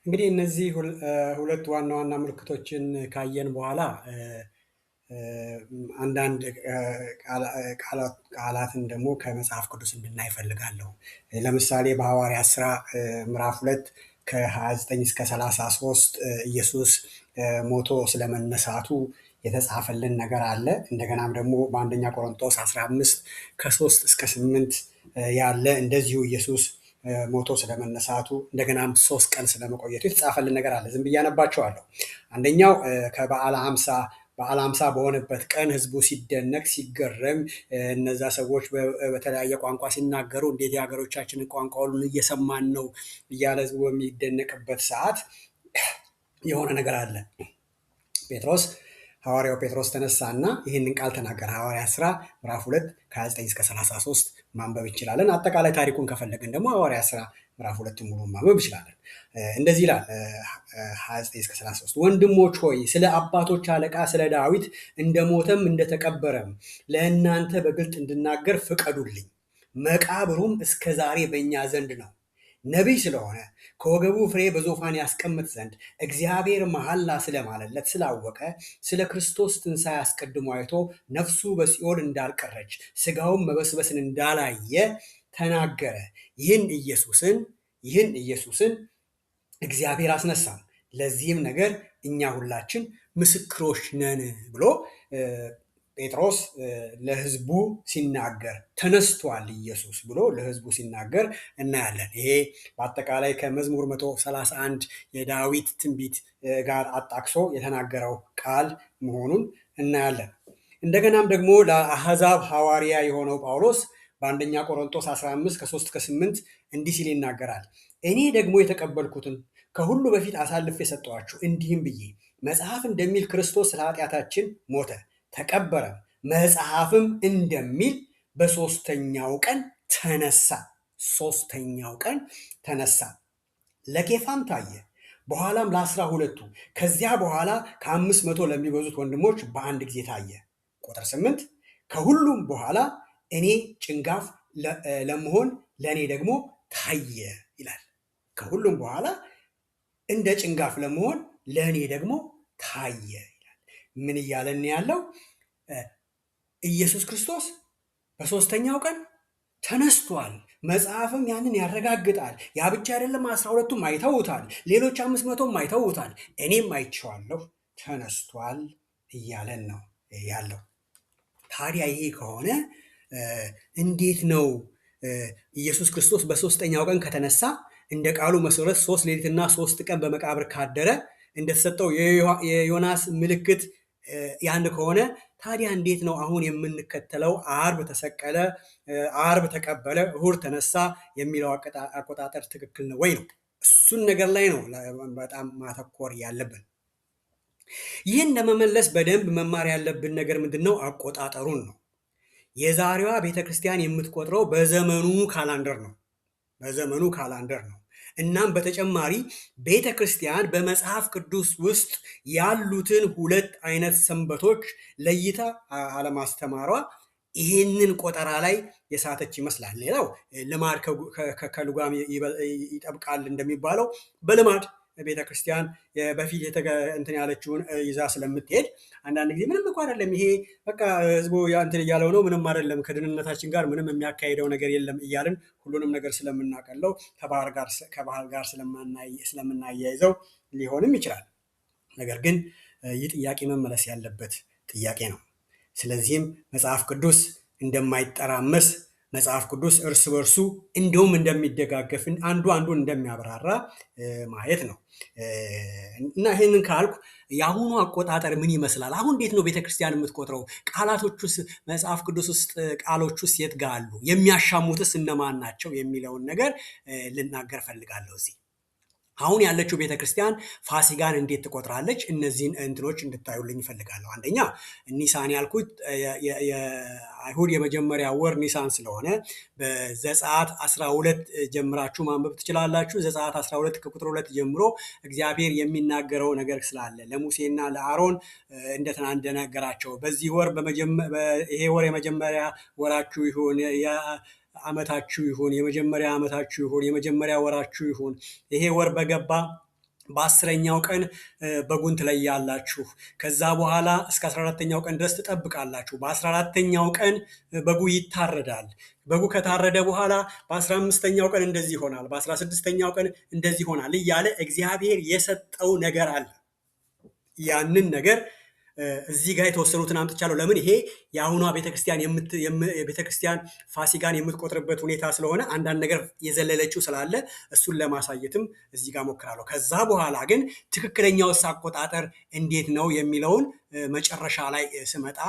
እንግዲህ እነዚህ ሁለት ዋና ዋና ምልክቶችን ካየን በኋላ አንዳንድ ቃላትን ደግሞ ከመጽሐፍ ቅዱስ እንድናይ እፈልጋለሁ። ለምሳሌ በሐዋርያት ሥራ ምዕራፍ 2 ከ29 እስከ 33 ኢየሱስ ሞቶ ስለመነሳቱ የተጻፈልን ነገር አለ። እንደገናም ደግሞ በአንደኛ ቆሮንቶስ 15 ከ3 እስከ 8 ያለ እንደዚሁ ኢየሱስ ሞቶ ስለመነሳቱ እንደገናም 3 ቀን ስለመቆየቱ የተጻፈልን ነገር አለ። ዝም ብዬ አነባቸዋለሁ። አንደኛው በዓለ ሃምሳ በሆነበት ቀን ህዝቡ ሲደነቅ ሲገረም፣ እነዛ ሰዎች በተለያየ ቋንቋ ሲናገሩ እንዴት የሀገሮቻችንን ቋንቋ ሁሉ እየሰማን ነው እያለ ህዝቡ በሚደነቅበት ሰዓት የሆነ ነገር አለ። ሐዋርያው ጴጥሮስ ተነሳና ይህንን ቃል ተናገረ። ሐዋርያት ሥራ ምዕራፍ 2 ከ29 እስከ 33 ማንበብ እንችላለን። አጠቃላይ ታሪኩን ከፈለግን ደግሞ ሐዋርያት ሥራ ምዕራፍ 2 ሙሉ ማንበብ እንችላለን። እንደዚህ ይላል 29 እስከ 33 ወንድሞች ሆይ ስለ አባቶች አለቃ ስለ ዳዊት እንደሞተም እንደተቀበረም ለእናንተ በግልጥ እንድናገር ፍቀዱልኝ። መቃብሩም እስከ ዛሬ በእኛ ዘንድ ነው። ነቢይ ስለሆነ ከወገቡ ፍሬ በዙፋን ያስቀምጥ ዘንድ እግዚአብሔር መሐላ ስለማለለት ስላወቀ ስለ ክርስቶስ ትንሣኤ አስቀድሞ አይቶ ነፍሱ በሲኦል እንዳልቀረች ሥጋውም መበስበስን እንዳላየ ተናገረ። ይህን ኢየሱስን እግዚአብሔር አስነሳው። ለዚህም ነገር እኛ ሁላችን ምስክሮች ነን ብሎ ጴጥሮስ ለሕዝቡ ሲናገር ተነስቷል ኢየሱስ ብሎ ለሕዝቡ ሲናገር እናያለን። ይሄ በአጠቃላይ ከመዝሙር 131 የዳዊት ትንቢት ጋር አጣቅሶ የተናገረው ቃል መሆኑን እናያለን። እንደገናም ደግሞ ለአሕዛብ ሐዋርያ የሆነው ጳውሎስ በአንደኛ ቆሮንቶስ 15 ከ3 ከ8 እንዲህ ሲል ይናገራል። እኔ ደግሞ የተቀበልኩትን ከሁሉ በፊት አሳልፌ ሰጠኋችሁ፣ እንዲህም ብዬ መጽሐፍ እንደሚል ክርስቶስ ስለ ኃጢአታችን ሞተ ተቀበረ፣ መጽሐፍም እንደሚል በሦስተኛው ቀን ተነሳ። ሦስተኛው ቀን ተነሳ። ለኬፋም ታየ፣ በኋላም ለ12ቱ፣ ከዚያ በኋላ ከ500 ለሚበዙት ወንድሞች በአንድ ጊዜ ታየ። ቁጥር 8 ከሁሉም በኋላ እኔ ጭንጋፍ ለመሆን ለእኔ ደግሞ ታየ ይላል። ከሁሉም በኋላ እንደ ጭንጋፍ ለመሆን ለእኔ ደግሞ ታየ ይላል። ምን እያለን ያለው? ኢየሱስ ክርስቶስ በሦስተኛው ቀን ተነስቷል። መጽሐፍም ያንን ያረጋግጣል። ያ ብቻ አይደለም፣ 12ቱም አይተውታል፣ ሌሎች 500ም አይተውታል፣ እኔም አይቼዋለሁ፣ ተነስቷል እያለን ነው ያለው። ታዲያ ይሄ ከሆነ እንዴት ነው ኢየሱስ ክርስቶስ በሦስተኛው ቀን ከተነሳ እንደ ቃሉ መሰረት 3 ሌሊትና 3 ቀን በመቃብር ካደረ እንደተሰጠው የዮናስ ምልክት ያን ከሆነ ታዲያ እንዴት ነው አሁን የምንከተለው አርብ ተሰቀለ፣ አርብ ተቀበለ፣ እሁድ ተነሳ የሚለው አቆጣጠር ትክክል ነው ወይ ነው? እሱን ነገር ላይ ነው በጣም ማተኮር ያለብን። ይህን ለመመለስ በደንብ መማር ያለብን ነገር ምንድን ነው? አቆጣጠሩን ነው። የዛሬዋ ቤተክርስቲያን የምትቆጥረው በዘመኑ ካላንደር ነው። እናም በተጨማሪ ቤተ ክርስቲያን በመጽሐፍ ቅዱስ ውስጥ ያሉትን 2 አይነት ሰንበቶች ለይታ አለማስተማሯ ይሄንን ቆጠራ ላይ የሳተች ይመስላል። ሌላው ልማድ ከልጓም ይጠብቃል እንደሚባለው በልማድ ቤተ ክርስቲያን በፊት እንትን ያለችውን ይዛ ስለምትሄድ አንዳንድ ጊዜ ምንም እንኳን አይደለም ይሄ በቃ ህዝቡ እንትን እያለው ነው፣ ምንም አይደለም፣ ከድህንነታችን ጋር ምንም የሚያካሄደው ነገር የለም እያልን ሁሉንም ነገር ስለምናቀለው ከባህል ጋር ስለምናያይዘው ሊሆንም ይችላል። ነገር ግን ይህ ጥያቄ መመለስ ያለበት ጥያቄ ነው። ስለዚህም መጽሐፍ ቅዱስ እንደማይጠራመስ፣ መጽሐፍ ቅዱስ እርስ በርሱ እንደውም እንደሚደጋገፍ፣ አንዱ አንዱን እንደሚያብራራ ማየት ነው። እና ይህንን ካልኩ የአሁኑ አቆጣጠር ምን ይመስላል? አሁን እንዴት ነው ቤተክርስቲያን የምትቆጥረው? ቃላቶቹስ መጽሐፍ ቅዱስ ውስጥ ቃሎቹስ የት ጋር አሉ? የሚያሻሙትስ እነማን ናቸው? የሚለውን ነገር ልናገር ፈልጋለሁ እዚህ። አሁን ያለችው ቤተክርስቲያን ፋሲጋን እንዴት ትቆጥራለች? እነዚህን እንትኖች እንድታዩልኝ እፈልጋለሁ። አንደኛ ኒሳን ያልኩት የአይሁድ የመጀመሪያ ወር ኒሳን ስለሆነ በዘጸአት 12 ጀምራችሁ ማንበብ ትችላላችሁ። ዘጸአት 12 ከቁጥር 2 ጀምሮ እግዚአብሔር የሚናገረው ነገር ስላለ ለሙሴና ለአሮን እንደነገራቸው በዚህ ወር ይሄ ወር የመጀመሪያ ወራችሁ ይሁን፣ ዓመታችሁ ይሁን፣ የመጀመሪያ ዓመታችሁ ይሁን፣ የመጀመሪያ ወራችሁ ይሁን፣ ይሄ ወር በገባ በ10ኛው ቀን በጉን ትለያላችሁ። ከዛ በኋላ እስከ 14ኛው ቀን ድረስ ትጠብቃላችሁ። በ14ኛው ቀን በጉ ይታረዳል። በጉ ከታረደ በኋላ በ15ኛው ቀን እንደዚህ ይሆናል፣ በ16ኛው ቀን እንደዚህ ይሆናል እያለ እግዚአብሔር የሰጠው ነገር አለ። ያንን ነገር እዚህ ጋር የተወሰኑትን አምጥቻለሁ። ለምን? ይሄ የአሁኗ ቤተክርስቲያን ፋሲካን የምትቆጥርበት ሁኔታ ስለሆነ አንዳንድ ነገር የዘለለችው ስላለ እሱን ለማሳየትም እዚህ ጋር ሞክራለሁ። ከዛ በኋላ ግን ትክክለኛውስ አቆጣጠር እንዴት ነው የሚለውን መጨረሻ ላይ ስመጣ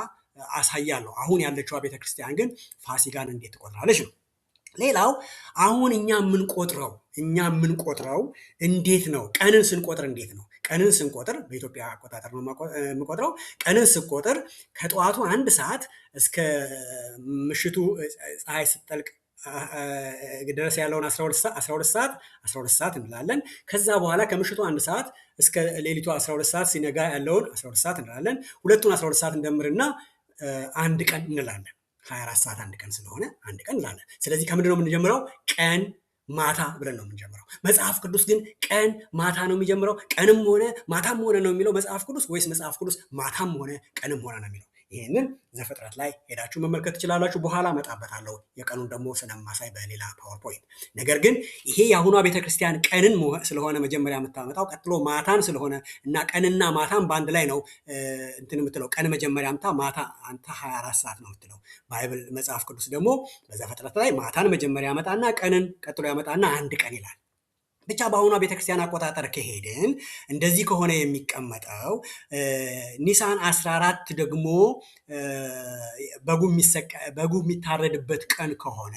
አሳያለሁ። አሁን ያለችዋ ቤተክርስቲያን ግን ፋሲካን እንዴት ትቆጥራለች ነው። ሌላው አሁን እኛ የምንቆጥረው እንዴት ነው? ቀንን ስንቆጥር እንዴት ነው? ቀንን ስንቆጥር በኢትዮጵያ አቆጣጠር ነው የምቆጥረው። ቀንን ስንቆጥር ከጠዋቱ 1 ሰዓት እስከ ምሽቱ ፀሐይ ስትጠልቅ ድረስ ያለውን 12 ሰዓት እንላለን። ከዛ በኋላ ከምሽቱ 1 ሰዓት እስከ ሌሊቱ 12 ሰዓት ሲነጋ ያለውን 12 ሰዓት እንላለን። ሁለቱን 12 ሰዓት እንደምርና 1 ቀን እንላለን። 24 ሰዓት 1 ቀን ስለሆነ 1 ቀን እንላለን። ስለዚህ ከምንድን ነው የምንጀምረው? ቀን ማታ ብለን ነው የምንጀምረው። መጽሐፍ ቅዱስ ግን ቀን ማታ ነው የሚጀምረው? ቀንም ሆነ ማታም ሆነ ነው የሚለው መጽሐፍ ቅዱስ? ወይስ መጽሐፍ ቅዱስ ማታም ሆነ ቀንም ሆነ ነው የሚለው? ይህንን ዘፍጥረት ላይ ሄዳችሁ መመልከት ትችላላችሁ። በኋላ እመጣበታለሁ የቀኑን ደግሞ ስለማሳይ በሌላ ፓወርፖይንት። ነገር ግን ይሄ የአሁኗ ቤተክርስቲያን ቀንን ስለሆነ መጀመሪያ የምታመጣው፣ ቀጥሎ ማታን ስለሆነ እና ቀንና ማታን በአንድ ላይ ነው እንትን የምትለው። ቀን መጀመሪያ አምታ ማታ አንተ 24 ሰዓት ነው የምትለው። ባይብል መጽሐፍ ቅዱስ ደግሞ በዘፍጥረት ላይ ማታን መጀመሪያ ያመጣና ቀንን ቀጥሎ ያመጣና 1 ቀን ይላል። ብቻ በአሁኗ ቤተክርስቲያን አቆጣጠር ከሄድን እንደዚህ ከሆነ የሚቀመጠው ኒሳን 14 ደግሞ በጉ የሚታረድበት ቀን ከሆነ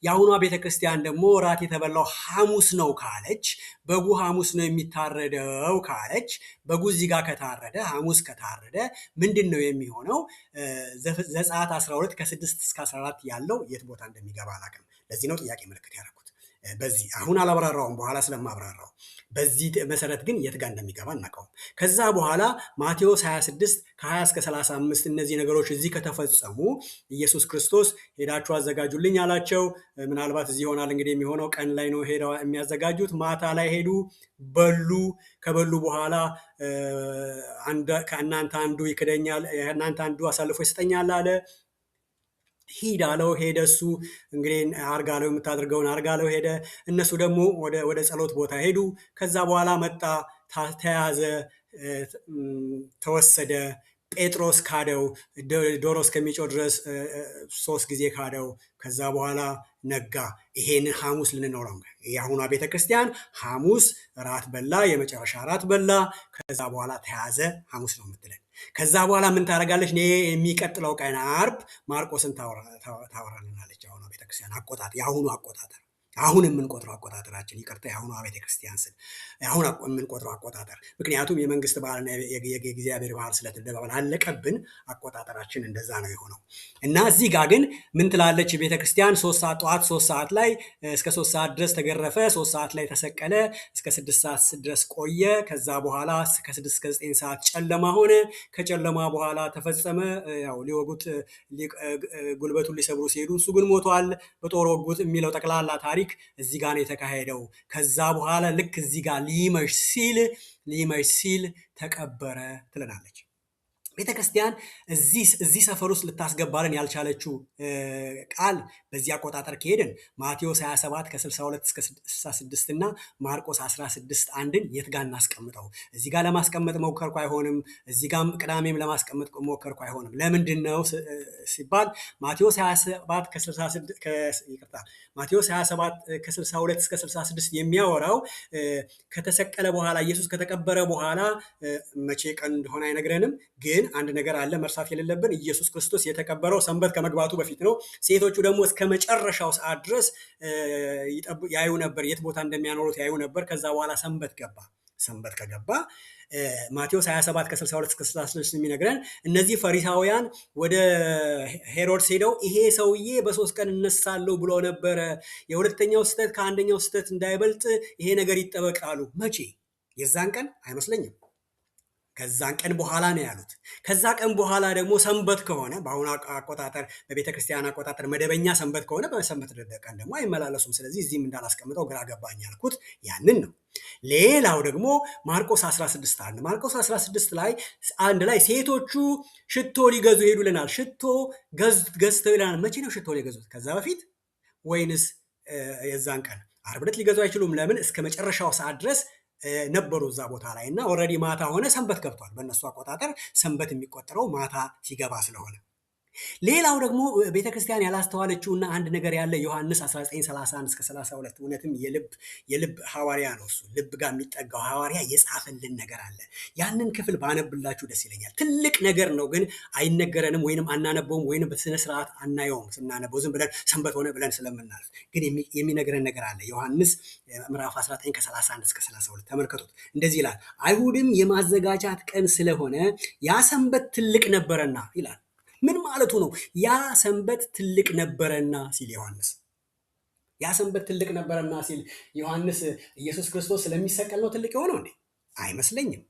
የአሁኗ ቤተክርስቲያን ደግሞ ራት የተበላው ሐሙስ ነው ካለች፣ በጉ ሐሙስ ነው የሚታረደው ካለች፣ በጉ እዚህ ጋር ከታረደ ሐሙስ ከታረደ ምንድን ነው የሚሆነው? ዘጸአት 12 ከ6 እስከ 14 ያለው የት ቦታ እንደሚገባ አላውቅም። ለዚህ ነው ጥያቄ ምልክት ያደረኩት። በዚህ አሁን አላብራራውም፣ በኋላ ስለማብራራው። በዚህ መሰረት ግን የት ጋር እንደሚገባ እናውቀውም። ከዛ በኋላ ማቴዎስ 26 ከ20 እስከ 35 እነዚህ ነገሮች እዚህ ከተፈጸሙ ኢየሱስ ክርስቶስ ሄዳችሁ አዘጋጁልኝ አላቸው። ምናልባት እዚህ ይሆናል እንግዲህ የሚሆነው። ቀን ላይ ነው ሄደው የሚያዘጋጁት። ማታ ላይ ሄዱ፣ በሉ። ከበሉ በኋላ ከእናንተ አንዱ ይክደኛል፣ ከእናንተ አንዱ አሳልፎ ይሰጠኛል አለ። ሂድ አለው። ሄደ። እሱ እንግዲህ አርጋለው የምታደርገውን አርጋለው ሄደ። እነሱ ደግሞ ወደ ጸሎት ቦታ ሄዱ። ከዛ በኋላ መጣ፣ ተያዘ፣ ተወሰደ። ጴጥሮስ ካደው። ዶሮ እስከሚጮህ ድረስ 3 ጊዜ ካደው። ከዛ በኋላ ነጋ። ይሄን ሐሙስ ልንኖረው። የአሁኗ ቤተክርስቲያን ሐሙስ ራት በላ፣ የመጨረሻ ራት በላ። ከዛ በኋላ ተያዘ። ሐሙስ ነው የምትለን። ከዛ በኋላ ምን ታደርጋለች? የሚቀጥለው ቀን ዓርብ ማርቆስን ታወራልናለች። የአሁኗ ቤተክርስቲያን አቆጣጠር፣ የአሁኑ አቆጣጠር፣ አሁን የምንቆጥረው አቆጣጠራችን፣ ይቅርታ፣ የአሁኗ ቤተክርስቲያን ስል አሁን የምንቆጥረው አቆጣጠር። ምክንያቱም የመንግስት በዓልና የእግዚአብሔር በዓል ስለተደባለቀብን አቆጣጠራችን እንደዛ ነው የሆነው። እና እዚህ ጋር ግን ምን ትላለች ቤተክርስቲያን? ጠዋት 3 ሰዓት ላይ እስከ 3 ሰዓት ድረስ ተገረፈ። 3 ሰዓት ላይ ተሰቀለ። እስከ 6 ሰዓት ድረስ ቆየ። ከዛ በኋላ ከ6 እስከ 9 ሰዓት ጨለማ ሆነ። ከጨለማ በኋላ ተፈጸመ። ያው ሊወጉት ጉልበቱን ሊሰብሩ ሲሄዱ እሱ ግን ሞቷል፣ በጦር ወጉት የሚለው ጠቅላላ ታሪክ እዚህ ጋር ነው የተካሄደው። ከዛ በኋላ ልክ እዚህ ጋር ሊመሽ ሲል ተቀበረ ትለናለች ቤተክርስቲያን። እዚህ ሰፈር ውስጥ ልታስገባልን ያልቻለችው ቃል በዚህ አቆጣጠር ከሄድን ማቴዎስ 27 ከ62 እስከ 66 እና ማርቆስ 16 1ን የት ጋር እናስቀምጠው? እዚህ ጋር ለማስቀመጥ ሞከርኩ፣ አይሆንም። እዚህ ጋር ቅዳሜም ለማስቀመጥ ሞከርኩ፣ አይሆንም። ለምንድን ነው ሲባል ማቴዎስ 27 ከ62 እስከ 66 የሚያወራው ከተሰቀለ በኋላ፣ ኢየሱስ ከተቀበረ በኋላ መቼ ቀን እንደሆነ አይነግረንም። ግን አንድ ነገር አለ መርሳት የሌለብን። ኢየሱስ ክርስቶስ የተቀበረው ሰንበት ከመግባቱ በፊት ነው። ሴቶቹ ደግሞ እስከ መጨረሻው ሰዓት ድረስ ያዩ ነበር፣ የት ቦታ እንደሚያኖሩት ያዩ ነበር። ከዛ በኋላ ሰንበት ገባ። ሰንበት ከገባ ማቴዎስ 27 ከ62 እስከ 66 የሚነግረን እነዚህ ፈሪሳውያን ወደ ሄሮድስ ሄደው ይሄ ሰውዬ በ3 ቀን እነሳለሁ ብሎ ነበረ፣ የሁለተኛው ስህተት ከአንደኛው ስህተት እንዳይበልጥ ይሄ ነገር ይጠበቃሉ። መቼ? የዛን ቀን አይመስለኝም። ከዛን ቀን በኋላ ነው ያሉት። ከዛ ቀን በኋላ ደግሞ ሰንበት ከሆነ በአሁኑ አቆጣጠር በቤተ ክርስቲያን አቆጣጠር መደበኛ ሰንበት ከሆነ በሰንበት ቀን ደግሞ አይመላለሱም። ስለዚህ እዚህም እንዳላስቀምጠው ግራ ገባኝ ያልኩት ያንን ነው። ሌላው ደግሞ ማርቆስ 16 አለ። ማርቆስ 16 ላይ አንድ ላይ ሴቶቹ ሽቶ ሊገዙ ሄዱልናል። ሽቶ ገዝተው ይለናል። መቼ ነው ሽቶ ሊገዙት? ከዛ በፊት ወይንስ የዛን ቀን? ዓርብ ዕለት ሊገዙ አይችሉም። ለምን? እስከ መጨረሻው ሰዓት ድረስ ነበሩ እዛ ቦታ ላይ እና ኦልሬዲ ማታ ሆነ፣ ሰንበት ገብቷል። በእነሱ አቆጣጠር ሰንበት የሚቆጠረው ማታ ሲገባ ስለሆነ። ሌላው ደግሞ ቤተክርስቲያን ያላስተዋለችውና አንድ ነገር ያለ ዮሐንስ 19:31 እስከ 32 እውነትም የልብ ሐዋርያ ነው። እሱ ልብ ጋር የሚጠጋው ሐዋርያ የጻፈልን ነገር አለ። ያንን ክፍል ባነብላችሁ ደስ ይለኛል። ትልቅ ነገር ነው፣ ግን አይነገረንም ወይንም አናነበውም ወይንም በስነ ስርዓት አናየውም። ስናነበው ዝም ብለን ሰንበት ሆነ ብለን ስለምናልፍ፣ ግን የሚነግረን ነገር አለ። ዮሐንስ ምዕራፍ 19 ከ31 እስከ 32 ተመልከቱት። እንደዚህ ይላል፣ አይሁድም የማዘጋጃት ቀን ስለሆነ ያ ሰንበት ትልቅ ነበረና ይላል። ምን ማለቱ ነው? ያ ሰንበት ትልቅ ነበረና ሲል ዮሐንስ፣ ያ ሰንበት ትልቅ ነበረና ሲል ዮሐንስ ኢየሱስ ክርስቶስ ስለሚሰቀል ነው ትልቅ የሆነው እንዴ? አይመስለኝም።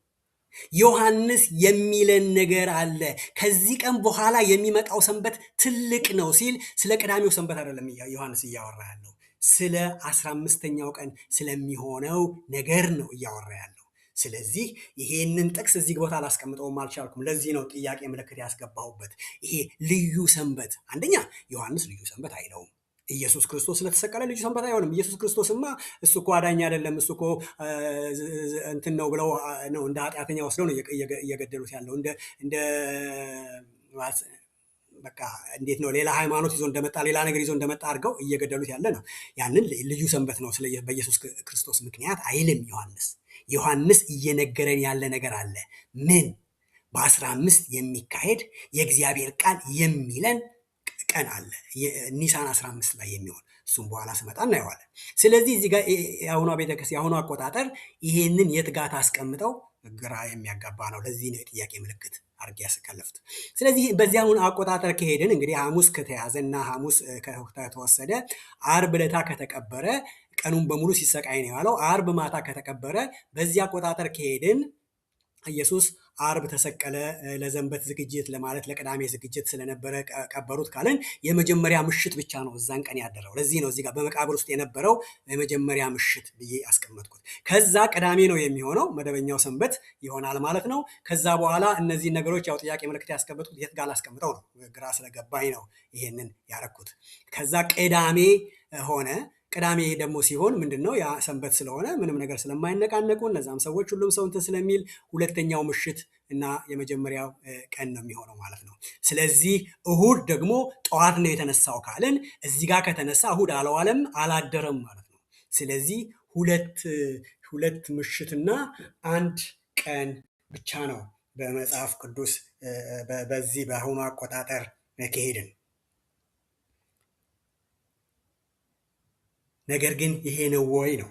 ዮሐንስ የሚለን ነገር አለ። ከዚህ ቀን በኋላ የሚመጣው ሰንበት ትልቅ ነው ሲል ስለ ቀዳሚው ሰንበት አይደለም ዮሐንስ እያወራ ያለው፣ ስለ 15ኛው ቀን ስለሚሆነው ነገር ነው እያወራ ያለው። ስለዚህ ይሄንን ጥቅስ እዚህ ቦታ አላስቀምጠውም አልቻልኩም። ለዚህ ነው ጥያቄ ምልክት ያስገባሁበት። ይሄ ልዩ ሰንበት፣ አንደኛ ዮሐንስ ልዩ ሰንበት አይለውም። ኢየሱስ ክርስቶስ ስለተሰቀለ ልዩ ሰንበት አይሆንም። ኢየሱስ ክርስቶስማ እሱ እኮ አዳኝ አይደለም፣ እሱ እኮ እንትን ነው ብለው ነው እንደ ኃጢአተኛ ወስደው ነው እየገደሉት ያለው። እንደ በቃ እንዴት ነው ሌላ ሃይማኖት ይዞ እንደመጣ ሌላ ነገር ይዞ እንደመጣ አድርገው እየገደሉት ያለ ነው። ያንን ልዩ ሰንበት ነው በኢየሱስ ክርስቶስ ምክንያት አይልም ዮሐንስ። ዮሐንስ እየነገረን ያለ ነገር አለ። ምን? በ15 የሚካሄድ የእግዚአብሔር ቃል የሚለን ቀን አለ፣ ኒሳን 15 ላይ የሚሆን እሱም በኋላ ስመጣ እናየዋለን። ስለዚህ እዚህ ጋር የአሁኗ ቤተክርስቲያን የአሁኑ አቆጣጠር ይሄንን የት ጋር ታስቀምጠው ግራ የሚያጋባ ነው። ለዚህ ነው የጥያቄ ምልክት አድርጌ ያስከለፍት። ስለዚህ በዚህ አሁን አቆጣጠር ከሄድን እንግዲህ ሐሙስ ከተያዘ እና ሐሙስ ከተወሰደ ዓርብ ዕለት ከተቀበረ ቀኑን በሙሉ ሲሰቃይ ነው ያለው። ዓርብ ማታ ከተቀበረ በዚህ አቆጣጠር ከሄድን ኢየሱስ ዓርብ ተሰቀለ ለዘንበት ዝግጅት ለማለት ለቅዳሜ ዝግጅት ስለነበረ ቀበሩት ካልን የመጀመሪያ ምሽት ብቻ ነው እዛን ቀን ያደረው። ለዚህ ነው እዚህ ጋር በመቃብር ውስጥ የነበረው የመጀመሪያ ምሽት ብዬ አስቀመጥኩት። ከዛ ቅዳሜ ነው የሚሆነው መደበኛው ሰንበት ይሆናል ማለት ነው። ከዛ በኋላ እነዚህ ነገሮች ያው ጥያቄ ምልክት ያስቀመጥኩት የት ጋር ላስቀምጠው ነው፣ ግራ ስለገባኝ ነው ይሄንን ያረኩት። ከዛ ቅዳሜ ሆነ። ቅዳሜ ደግሞ ሲሆን ምንድነው? ያ ሰንበት ስለሆነ ምንም ነገር ስለማይነቃነቁ እነዛም ሰዎች ሁሉም ሰው እንትን ስለሚል ሁለተኛው ምሽት እና የመጀመሪያው ቀን ነው የሚሆነው ማለት ነው። ስለዚህ እሁድ ደግሞ ጠዋት ነው የተነሳው ካልን እዚህ ጋር ከተነሳ እሁድ አልዋለም አላደረም ማለት ነው። ስለዚህ ሁለት ምሽትና አንድ ቀን ብቻ ነው በመጽሐፍ ቅዱስ በዚህ በአሁኑ አቆጣጠር ከሄድን። ነገር ግን ይሄ ነው ወይ ነው?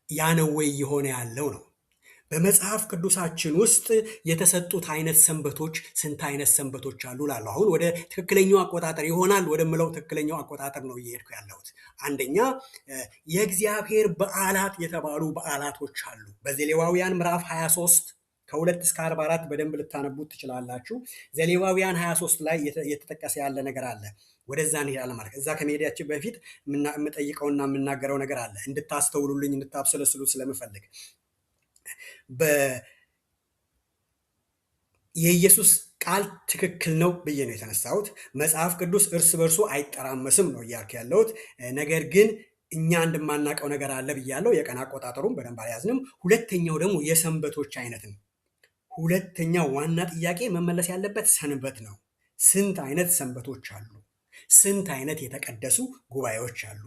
ያ ነው ወይ እየሆነ ያለው ነው? በመጽሐፍ ቅዱሳችን ውስጥ የተሰጡት አይነት ሰንበቶች ስንት አይነት ሰንበቶች አሉ ላለው አሁን ወደ ትክክለኛው አቆጣጠር ይሆናል ወደምለው ትክክለኛው አቆጣጠር ነው እየሄድኩ ያለሁት። አንደኛ የእግዚአብሔር በዓላት የተባሉ በዓላቶች አሉ። በዘሌዋውያን ምዕራፍ 23 ከ2 እስከ 44 በደንብ ልታነቡት ትችላላችሁ። ዘሌዋውያን 23 ላይ የተጠቀሰ ያለ ነገር አለ። ወደዛ እንሄዳለን ማለት እዛ ከመሄዳችን በፊት የምጠይቀውና የምናገረው ነገር አለ እንድታስተውሉልኝ እንድታብሰለስሉ ስለምፈልግ። የኢየሱስ ቃል ትክክል ነው ብዬ ነው የተነሳሁት። መጽሐፍ ቅዱስ እርስ በርሱ አይጠራመስም ነው እያልኩ ያለሁት። ነገር ግን እኛ እንደማናውቀው ነገር አለ ብያለሁ። የቀን አቆጣጠሩም በደንብ አልያዝንም። ሁለተኛው ደግሞ የሰንበቶች አይነት ነው። ሁለተኛው ዋና ጥያቄ መመለስ ያለበት ሰንበት ነው። ስንት አይነት ሰንበቶች አሉ? ስንት አይነት የተቀደሱ ጉባኤዎች አሉ?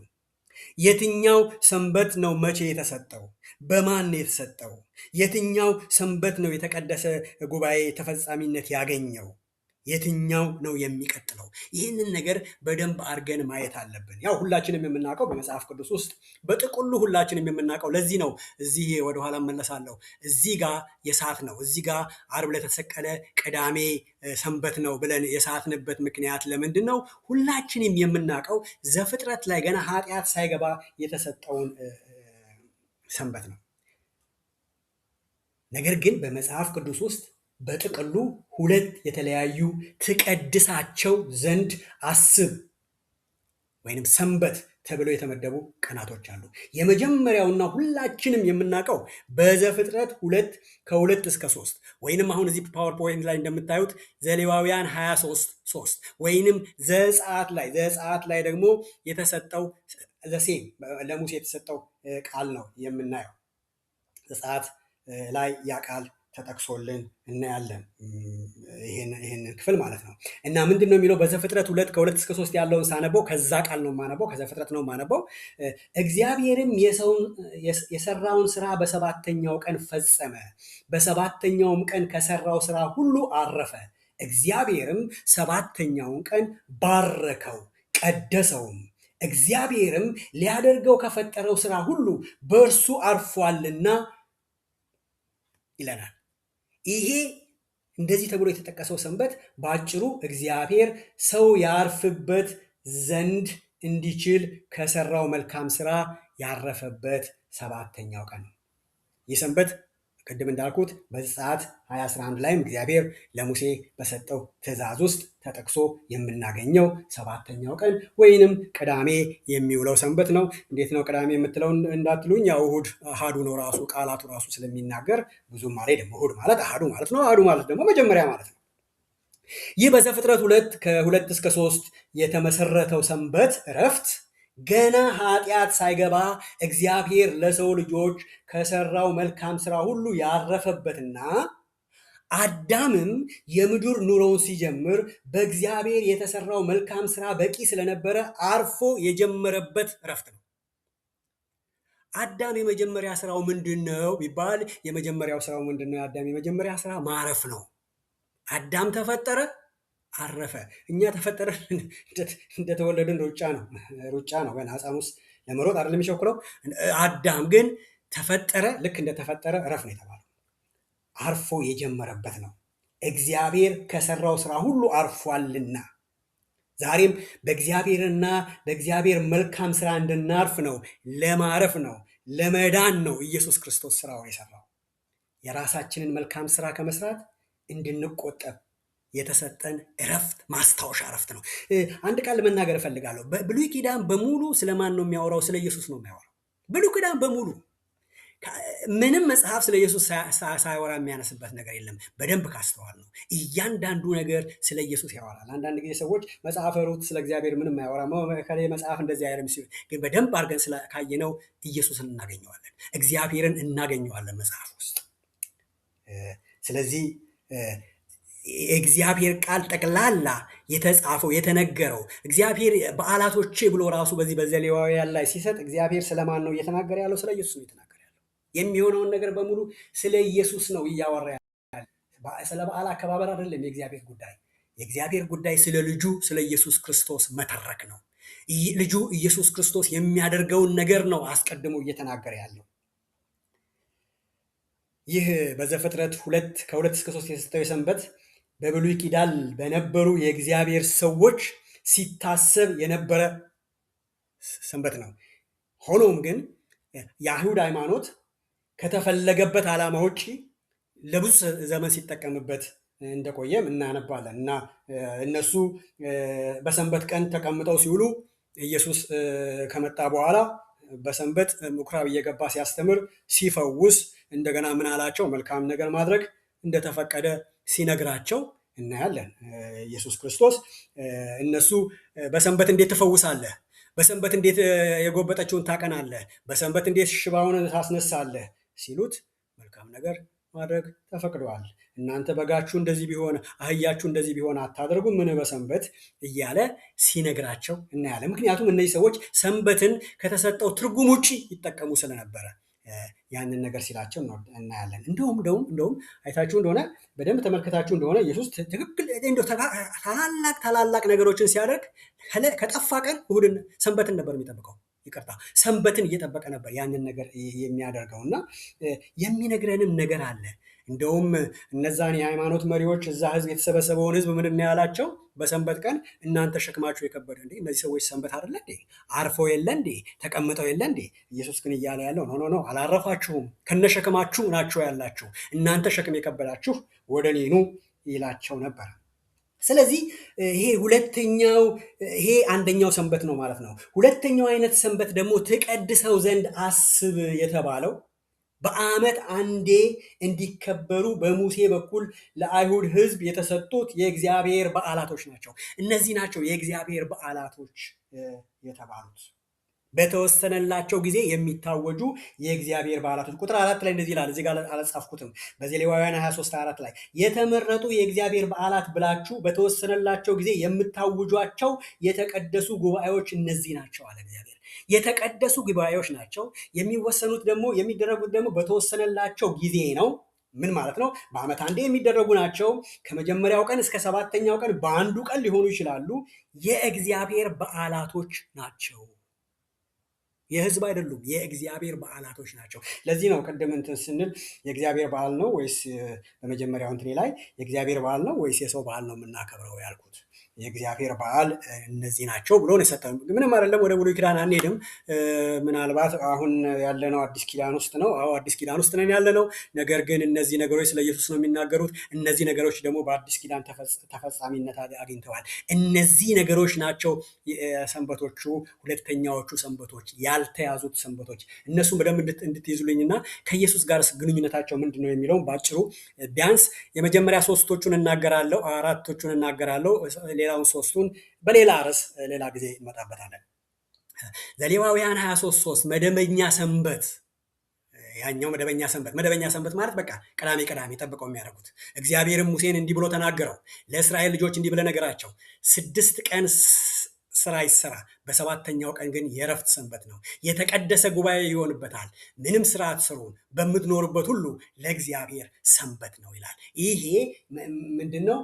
የትኛው ሰንበት ነው መቼ የተሰጠው? በማን የተሰጠው? የትኛው ሰንበት ነው የተቀደሰ ጉባኤ ተፈጻሚነት ያገኘው? የትኛው ነው የሚቀጥለው? ይህንን ነገር በደንብ አድርገን ማየት አለብን። ያው ሁላችንም የምናውቀው በመጽሐፍ ቅዱስ ውስጥ በጥቅሉ ሁላችንም የምናውቀው ለዚህ ነው። እዚህ ወደኋላ መለሳለሁ። እዚህ ጋር የሳት ነው። እዚህ ጋር ዓርብ ለተሰቀለ ቅዳሜ ሰንበት ነው ብለን የሳትንበት ምክንያት ለምንድን ነው? ሁላችንም የምናውቀው ዘፍጥረት ላይ ገና ኃጢአት ሳይገባ የተሰጠውን ሰንበት ነው። ነገር ግን በመጽሐፍ ቅዱስ ውስጥ በጥቅሉ ሁለት የተለያዩ ትቀድሳቸው ዘንድ አስብ ወይንም ሰንበት ተብለው የተመደቡ ቀናቶች አሉ። የመጀመሪያውና ሁላችንም የምናውቀው በዘፍጥረት 2 ከ2 እስከ 3 ወይንም አሁን እዚህ ፓወርፖይንት ላይ እንደምታዩት ዘሌዋውያን 23:3 ወይንም ዘጸአት ላይ ደግሞ የተሰጠው ዘሴም ለሙሴ የተሰጠው ቃል ነው የምናየው። ዘጸአት ላይ ያ ቃል ተጠቅሶልን እናያለን። ይህንን ክፍል ማለት ነው። እና ምንድን ነው የሚለው? በዘፍጥረት 2 ከ2 እስከ 3 ያለውን ሳነበው ከዛ ቃል ነው የማነበው፣ ከዘፍጥረት ነው የማነበው። እግዚአብሔርም የሰራውን ስራ በሰባተኛው ቀን ፈጸመ፣ በሰባተኛውም ቀን ከሰራው ስራ ሁሉ አረፈ። እግዚአብሔርም ሰባተኛውን ቀን ባረከው ቀደሰውም። እግዚአብሔርም ሊያደርገው ከፈጠረው ስራ ሁሉ በእርሱ አርፏልና ይለናል። ይሄ እንደዚህ ተብሎ የተጠቀሰው ሰንበት በአጭሩ እግዚአብሔር ሰው ያርፍበት ዘንድ እንዲችል ከሰራው መልካም ስራ ያረፈበት ሰባተኛው ቀን ነው። ይህ ሰንበት ቅድም እንዳልኩት በዘጸአት 20:11 ላይም እግዚአብሔር ለሙሴ በሰጠው ትእዛዝ ውስጥ ተጠቅሶ የምናገኘው ሰባተኛው ቀን ወይንም ቅዳሜ የሚውለው ሰንበት ነው። እንዴት ነው ቅዳሜ የምትለው እንዳትሉኝ፣ ያው እሁድ አሃዱ ነው ራሱ ቃላቱ ራሱ ስለሚናገር ብዙም አልሄድም። እሁድ ማለት አሃዱ ማለት ነው። አሃዱ ማለት ደግሞ መጀመሪያ ማለት ነው። ይህ በዘፍጥረት 2 ከ2 እስከ 3 የተመሰረተው ሰንበት እረፍት ገና ኃጢአት ሳይገባ እግዚአብሔር ለሰው ልጆች ከሰራው መልካም ስራ ሁሉ ያረፈበትና አዳምም የምድር ኑሮውን ሲጀምር በእግዚአብሔር የተሰራው መልካም ስራ በቂ ስለነበረ አርፎ የጀመረበት እረፍት ነው። አዳም የመጀመሪያ ስራው ምንድን ነው ቢባል፣ የመጀመሪያው ስራው ምንድን ነው? የአዳም የመጀመሪያ ስራ ማረፍ ነው። አዳም ተፈጠረ፣ አረፈ። እኛ ተፈጠረ እንደተወለድን ሩጫ ነው። ገና ሕፃን ውስጥ ለመሮጥ አይደለም የሚቸኩለው። አዳም ግን ተፈጠረ፣ ልክ እንደተፈጠረ እረፍ ነው የተባለው። አርፎ የጀመረበት ነው። እግዚአብሔር ከሰራው ስራ ሁሉ አርፏልና ዛሬም በእግዚአብሔርና በእግዚአብሔር መልካም ስራ እንድናርፍ ነው፣ ለማረፍ ነው፣ ለመዳን ነው ኢየሱስ ክርስቶስ ስራውን የሰራው። የራሳችንን መልካም ስራ ከመስራት እንድንቆጠብ የተሰጠን እረፍት ማስታወሻ እረፍት ነው። አንድ ቃል መናገር እፈልጋለሁ። ብሉይ ኪዳን በሙሉ ስለማን ነው የሚያወራው? ስለ ኢየሱስ ነው የሚያወራው። ብሉይ ኪዳን በሙሉ ምንም መጽሐፍ ስለ ኢየሱስ ሳያወራ የሚያነስበት ነገር የለም። በደንብ ካስተዋል ነው እያንዳንዱ ነገር ስለ ኢየሱስ ያወራል። አንዳንድ ጊዜ ሰዎች መጽሐፈ ሩት ስለ እግዚአብሔር ምንም አያወራም፣ መጽሐፍ እንደዚህ አይልም ሲሉ፣ ግን በደንብ አድርገን ካየነው ኢየሱስን እናገኘዋለን፣ እግዚአብሔርን እናገኘዋለን መጽሐፍ ውስጥ። ስለዚህ የእግዚአብሔር ቃል ጠቅላላ የተጻፈው የተነገረው እግዚአብሔር በዓላቶቼ ብሎ ራሱ በዚህ በዘሌዋውያን ላይ ሲሰጥ እግዚአብሔር ስለማን ነው እየተናገረ ያለው? ስለ ኢየሱስ ነው እየተናገረ ያለው። የሚሆነውን ነገር በሙሉ ስለ ኢየሱስ ነው እያወራ ያለ። ስለ በዓል አከባበር አይደለም የእግዚአብሔር ጉዳይ። የእግዚአብሔር ጉዳይ ስለ ልጁ ስለ ኢየሱስ ክርስቶስ መተረክ ነው። ልጁ ኢየሱስ ክርስቶስ የሚያደርገውን ነገር ነው አስቀድሞ እየተናገረ ያለው። ይህ በዘፍጥረት 2 ከ2 እስከ 3 የተሰጠው የሰንበት በብሉይ ኪዳን በነበሩ የእግዚአብሔር ሰዎች ሲታሰብ የነበረ ሰንበት ነው። ሆኖም ግን የአይሁድ ሃይማኖት ከተፈለገበት ዓላማ ውጭ ለብዙ ዘመን ሲጠቀምበት እንደቆየም እናነባለን እና እነሱ በሰንበት ቀን ተቀምጠው ሲውሉ ኢየሱስ ከመጣ በኋላ በሰንበት ምኩራብ እየገባ ሲያስተምር ሲፈውስ እንደገና ምን አላቸው? መልካም ነገር ማድረግ እንደተፈቀደ ሲነግራቸው እናያለን። ኢየሱስ ክርስቶስ እነሱ በሰንበት እንዴት ትፈውሳለህ? በሰንበት እንዴት የጎበጠችውን ታቀናለህ? በሰንበት እንዴት ሽባውን ታስነሳለህ? ሲሉት መልካም ነገር ማድረግ ተፈቅደዋል። እናንተ በጋችሁ እንደዚህ ቢሆን አህያችሁ እንደዚህ ቢሆን አታደርጉም ምን በሰንበት እያለ ሲነግራቸው እናያለን። ምክንያቱም እነዚህ ሰዎች ሰንበትን ከተሰጠው ትርጉም ውጭ ይጠቀሙ ስለነበረ ያንን ነገር ሲላቸው እናያለን። እንደውም አይታችሁ እንደሆነ በደንብ ተመልከታችሁ እንደሆነ ኢየሱስ ትክክል ታላላቅ ነገሮችን ሲያደርግ ከጠፋ ቀን እሑድን ሰንበትን ነበር የሚጠብቀው። ይቅርታ ሰንበትን እየጠበቀ ነበር ያንን ነገር የሚያደርገው እና የሚነግረንም ነገር አለ። እንደውም እነዛን የሃይማኖት መሪዎች እዛ ህዝብ የተሰበሰበውን ህዝብ ምንድን ያላቸው? በሰንበት ቀን እናንተ ሸክማችሁ የከበደ እንዴ? እነዚህ ሰዎች ሰንበት አይደለ እንዴ? አርፈው የለ እንዴ? ተቀምጠው የለ እንዴ? ኢየሱስ ግን እያለ ያለው ኖ አላረፋችሁም፣ ከነሸክማችሁ ናቸው ያላችሁ፣ እናንተ ሸክም የከበዳችሁ ወደ እኔ ኑ ይላቸው ነበር። ስለዚህ ይሄ አንደኛው ሰንበት ነው ማለት ነው። ሁለተኛው አይነት ሰንበት ደግሞ ትቀድሰው ዘንድ አስብ የተባለው በዓመት አንዴ እንዲከበሩ በሙሴ በኩል ለአይሁድ ህዝብ የተሰጡት የእግዚአብሔር በዓላቶች ናቸው። እነዚህ ናቸው የእግዚአብሔር በዓላቶች የተባሉት። በተወሰነላቸው ጊዜ የሚታወጁ የእግዚአብሔር በዓላቶች። ቁጥር 4 ላይ እንደዚህ ይላል። እዚህ ጋር አልጻፍኩትም። በዘሌዋውያን 23:4 ላይ የተመረጡ የእግዚአብሔር በዓላት ብላችሁ በተወሰነላቸው ጊዜ የምታውጇቸው የተቀደሱ ጉባኤዎች እነዚህ ናቸው አለ እግዚአብሔር። የተቀደሱ ጉባኤዎች ናቸው። የሚወሰኑት ደግሞ የሚደረጉት ደግሞ በተወሰነላቸው ጊዜ ነው። ምን ማለት ነው? በዓመት አንዴ የሚደረጉ ናቸው። ከመጀመሪያው ቀን እስከ 7ኛው ቀን በአንዱ ቀን ሊሆኑ ይችላሉ። የእግዚአብሔር በዓላቶች ናቸው። የህዝብ አይደሉም፣ የእግዚአብሔር በዓላቶች ናቸው። ለዚህ ነው ቅድም እንትን ስንል የእግዚአብሔር በዓል ነው ወይስ በመጀመሪያው እንትኔ ላይ የእግዚአብሔር በዓል ነው ወይስ የሰው በዓል ነው የምናከብረው ያልኩት። የእግዚአብሔር በዓል እነዚህ ናቸው ብሎ ነው የሰጠን። ምንም አይደለም። ወደ ብሉይ ኪዳን አንሄድም። ምናልባት አሁን ያለነው አዲስ ኪዳን ውስጥ ነው። አዎ አዲስ ኪዳን ውስጥ ነን ያለነው። ነገር ግን እነዚህ ነገሮች ስለ ኢየሱስ ነው የሚናገሩት። እነዚህ ነገሮች ደግሞ በአዲስ ኪዳን ተፈጻሚነት አግኝተዋል። እነዚህ ነገሮች ናቸው ሰንበቶቹ፣ ሁለተኛዎቹ ሰንበቶች፣ ያልተያዙት ሰንበቶች። እነሱም በደንብ እንድትይዙልኝና ከኢየሱስ ጋር ግንኙነታቸው ምንድን ነው የሚለውን በአጭሩ ቢያንስ የመጀመሪያ ሶስቶቹን እናገራለሁ፣ አራቶቹን እናገራለሁ። ሌላውን ሶስቱን በሌላ ርዕስ ሌላ ጊዜ እንመጣበታለን። ዘሌዋውያን 23:3 መደበኛ ሰንበት። ያኛው መደበኛ ሰንበት ማለት በቃ ቅዳሜ ጠብቀው የሚያደርጉት። እግዚአብሔርም ሙሴን እንዲህ ብሎ ተናገረው፣ ለእስራኤል ልጆች እንዲህ ብለህ ነገራቸው፣ 6 ቀን ስራ ይሰራ፣ በ7ኛው ቀን ግን የእረፍት ሰንበት ነው፣ የተቀደሰ ጉባኤ ይሆንበታል። ምንም ስራ አትስሩም፣ በምትኖሩበት ሁሉ ለእግዚአብሔር ሰንበት ነው ይላል። ይሄ ምንድን ነው?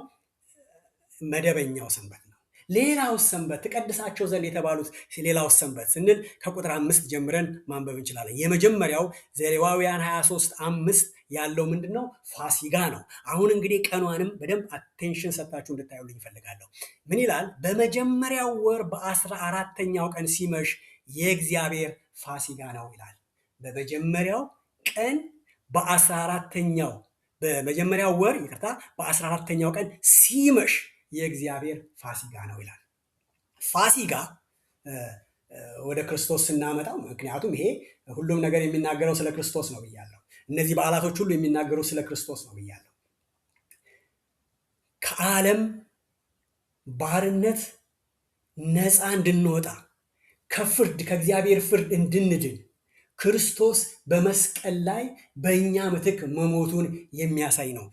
መደበኛው ሰንበት ነው። ሌላው ሰንበት ትቀድሳቸው ዘንድ የተባሉት ሌላው ሰንበት ስንል ከቁጥር 5 ጀምረን ማንበብ እንችላለን። የመጀመሪያው ዘሌዋውያን 23:5 ያለው ምንድን ነው? ፋሲጋ ነው። አሁን እንግዲህ ቀኗንም በደንብ አቴንሽን ሰጥታችሁ እንድታዩልኝ ይፈልጋለሁ። ምን ይላል? በመጀመሪያው ወር በ14ኛው ቀን ሲመሽ የእግዚአብሔር ፋሲጋ ነው ይላል። በመጀመሪያው ቀን በመጀመሪያው ወር በ14ኛው ቀን ሲመሽ የእግዚአብሔር ፋሲጋ ነው ይላል። ፋሲጋ ወደ ክርስቶስ ስናመጣው፣ ምክንያቱም ይሄ ሁሉም ነገር የሚናገረው ስለ ክርስቶስ ነው ብያለሁ። እነዚህ በዓላቶች ሁሉ የሚናገሩ ስለ ክርስቶስ ነው ብያለሁ። ከዓለም ባርነት ነፃ እንድንወጣ ከእግዚአብሔር ፍርድ እንድንድን ክርስቶስ በመስቀል ላይ በእኛ ምትክ መሞቱን የሚያሳይ ነው።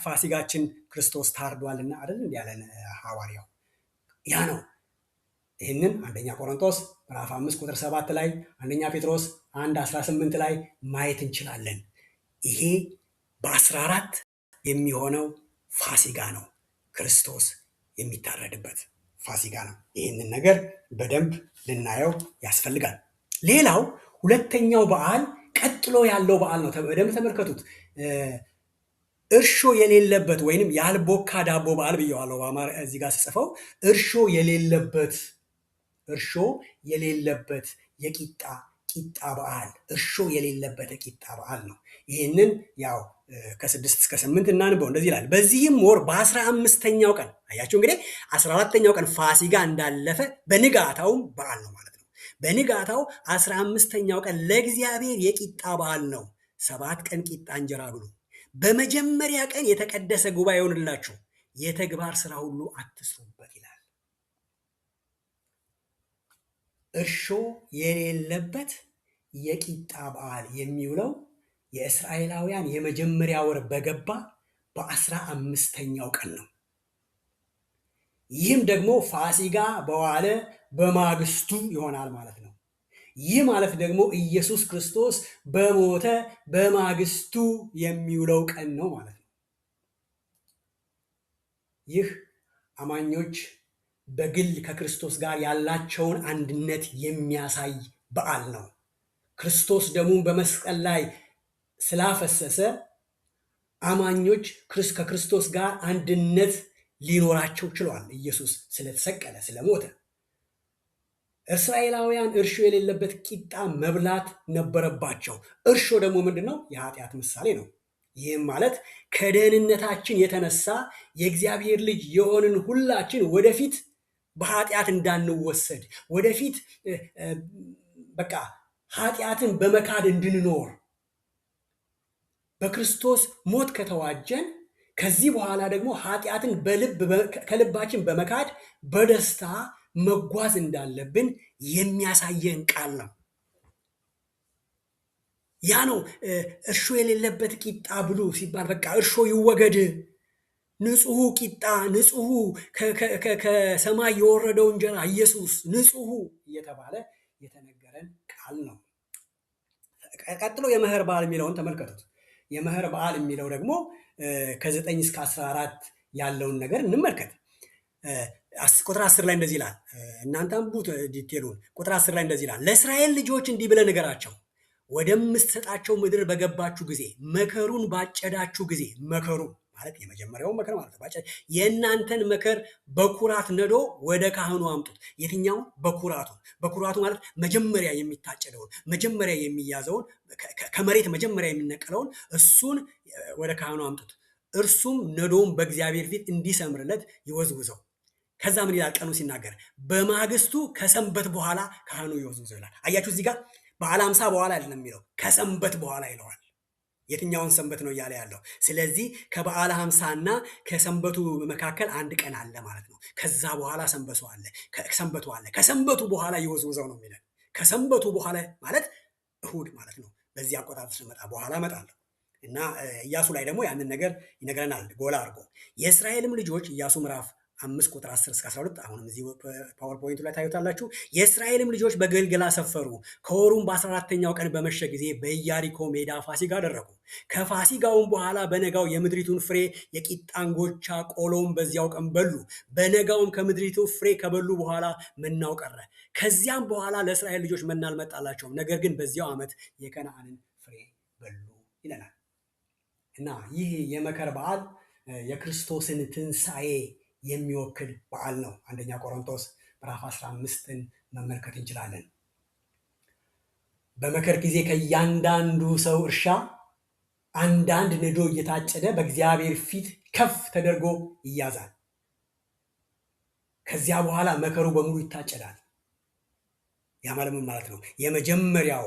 ፋሲጋችን ክርስቶስ ታርዷልና አይደል እንዲ ያለን ሐዋርያው። ያ ነው። ይህንን አንደኛ ቆሮንቶስ ምዕራፍ 5 ቁጥር 7 ላይ፣ አንደኛ ጴጥሮስ 1:18 ላይ ማየት እንችላለን። ይሄ በ14 የሚሆነው ፋሲጋ ነው። ክርስቶስ የሚታረድበት ፋሲጋ ነው። ይህንን ነገር በደንብ ልናየው ያስፈልጋል። ሌላው ሁለተኛው በዓል ቀጥሎ ያለው በዓል ነው። በደንብ ተመልከቱት። እርሾ የሌለበት ወይንም ያልቦካ ዳቦ በዓል ብየዋለሁ። እዚህ ጋር ስጽፈው እርሾ የሌለበት የቂጣ በዓል፣ እርሾ የሌለበት የቂጣ በዓል ነው። ይህንን ያው ከ6 እስከ 8 እናንበው። እንደዚህ ይላል። በዚህም ወር በ15ኛው ቀን፣ አያችሁ እንግዲህ 14ኛው ቀን ፋሲጋ እንዳለፈ በንጋታውም በዓል ነው ማለት ነው። በንጋታው 15ኛው ቀን ለእግዚአብሔር የቂጣ በዓል ነው። 7 ቀን ቂጣ እንጀራ ብሉ። በመጀመሪያ ቀን የተቀደሰ ጉባኤ ይሆንላችሁ፣ የተግባር ስራ ሁሉ አትስሩበት ይላል። እርሾ የሌለበት የቂጣ በዓል የሚውለው የእስራኤላውያን የመጀመሪያ ወር በገባ በ15ኛው ቀን ነው። ይህም ደግሞ ፋሲጋ በዋለ በማግስቱ ይሆናል ማለት ነው። ይህ ማለት ደግሞ ኢየሱስ ክርስቶስ በሞተ በማግስቱ የሚውለው ቀን ነው ማለት ነው። ይህ አማኞች በግል ከክርስቶስ ጋር ያላቸውን አንድነት የሚያሳይ በዓል ነው። ክርስቶስ ደሙን በመስቀል ላይ ስላፈሰሰ አማኞች ከክርስቶስ ጋር አንድነት ሊኖራቸው ችሏል። ኢየሱስ ስለተሰቀለ ስለሞተ። እስራኤላውያን እርሾ የሌለበት ቂጣ መብላት ነበረባቸው። እርሾ ደግሞ ምንድን ነው? የኃጢአት ምሳሌ ነው። ይህም ማለት ከደህንነታችን የተነሳ የእግዚአብሔር ልጅ የሆንን ሁላችን ወደፊት በኃጢአት እንዳንወሰድ፣ ወደፊት በቃ ኃጢአትን በመካድ እንድንኖር በክርስቶስ ሞት ከተዋጀን ከዚህ በኋላ ደግሞ ኃጢአትን ከልባችን በመካድ በደስታ መጓዝ እንዳለብን የሚያሳየን ቃል ነው። ያ ነው እርሾ የሌለበት ቂጣ ብሉ ሲባል በቃ እርሾ ይወገድ፣ ንጹሑ ቂጣ፣ ንጹሑ ከሰማይ የወረደው እንጀራ ኢየሱስ ንጹሑ እየተባለ የተነገረን ቃል ነው። ቀጥሎ የመኸር በዓል የሚለውን ተመልከቱት። የመኸር በዓል የሚለው ደግሞ ከ9 እስከ 14 ያለውን ነገር እንመልከት። ቁጥር 10 ላይ እንደዚህ ይላል። እናንተ አንብቡት ዲቴሉን። ቁጥር 10 ላይ እንደዚህ ይላል፣ ለእስራኤል ልጆች እንዲህ ብለህ ንገራቸው፣ ወደምትሰጣቸው ምድር በገባችሁ ጊዜ መከሩን ባጨዳችሁ ጊዜ፣ መከሩ ማለት የመጀመሪያውን መከር ማለት ነው። የእናንተን መከር በኩራት ነዶ ወደ ካህኑ አምጡት። የትኛውን? በኩራቱን። በኩራቱ ማለት መጀመሪያ የሚታጨደውን፣ መጀመሪያ የሚያዘውን፣ ከመሬት መጀመሪያ የሚነቀለውን እሱን ወደ ካህኑ አምጡት። እርሱም ነዶውን በእግዚአብሔር ፊት እንዲሰምርለት ይወዝውዘው። ከዛ ምን ይላል? ቀኑ ሲናገር በማግስቱ ከሰንበት በኋላ ካህኑ ይወዝውዘው ይላል። አያችሁ እዚህ ጋር በዓለ ሃምሳ በኋላ አይደለም የሚለው፣ ከሰንበት በኋላ ይለዋል። የትኛውን ሰንበት ነው እያለ ያለው? ስለዚህ ከበዓለ ሃምሳና ከሰንበቱ መካከል አንድ ቀን አለ ማለት ነው። ከዛ በኋላ ሰንበቱ አለ። ከሰንበቱ በኋላ ይወዝውዘው ነው የሚለን። ከሰንበቱ በኋላ ማለት እሁድ ማለት ነው። በዚህ አቆጣጠር ስመጣ በኋላ እመጣለሁ እና ኢያሱ ላይ ደግሞ ያንን ነገር ይነግረናል ጎላ አድርጎ። የእስራኤልም ልጆች ኢያሱ ምዕራፍ 5 ቁጥር 10 እስከ 12 አሁንም እዚህ ፓወርፖይንቱ ላይ ታዩታላችሁ። የእስራኤልም ልጆች በገልገላ ሰፈሩ። ከወሩም በ14ተኛው ቀን በመሸ ጊዜ በኢያሪኮ ሜዳ ፋሲጋ አደረጉ። ከፋሲጋውም በኋላ በነጋው የምድሪቱን ፍሬ የቂጣ እንጎቻ ቆሎም በዚያው ቀን በሉ። በነጋውም ከምድሪቱ ፍሬ ከበሉ በኋላ መናው ቀረ። ከዚያም በኋላ ለእስራኤል ልጆች መና አልመጣላቸውም፣ ነገር ግን በዚያው ዓመት የከነዓንን ፍሬ በሉ ይለናል። እና ይህ የመከር በዓል የክርስቶስን ትንሣኤ የሚወክል በዓል ነው። አንደኛ ቆሮንቶስ ምዕራፍ 15ን መመልከት እንችላለን። በመከር ጊዜ ከእያንዳንዱ ሰው እርሻ አንዳንድ ነዶ እየታጨደ በእግዚአብሔር ፊት ከፍ ተደርጎ ይያዛል። ከዚያ በኋላ መከሩ በሙሉ ይታጨዳል። ያ ማለት ምን ማለት ነው? የመጀመሪያው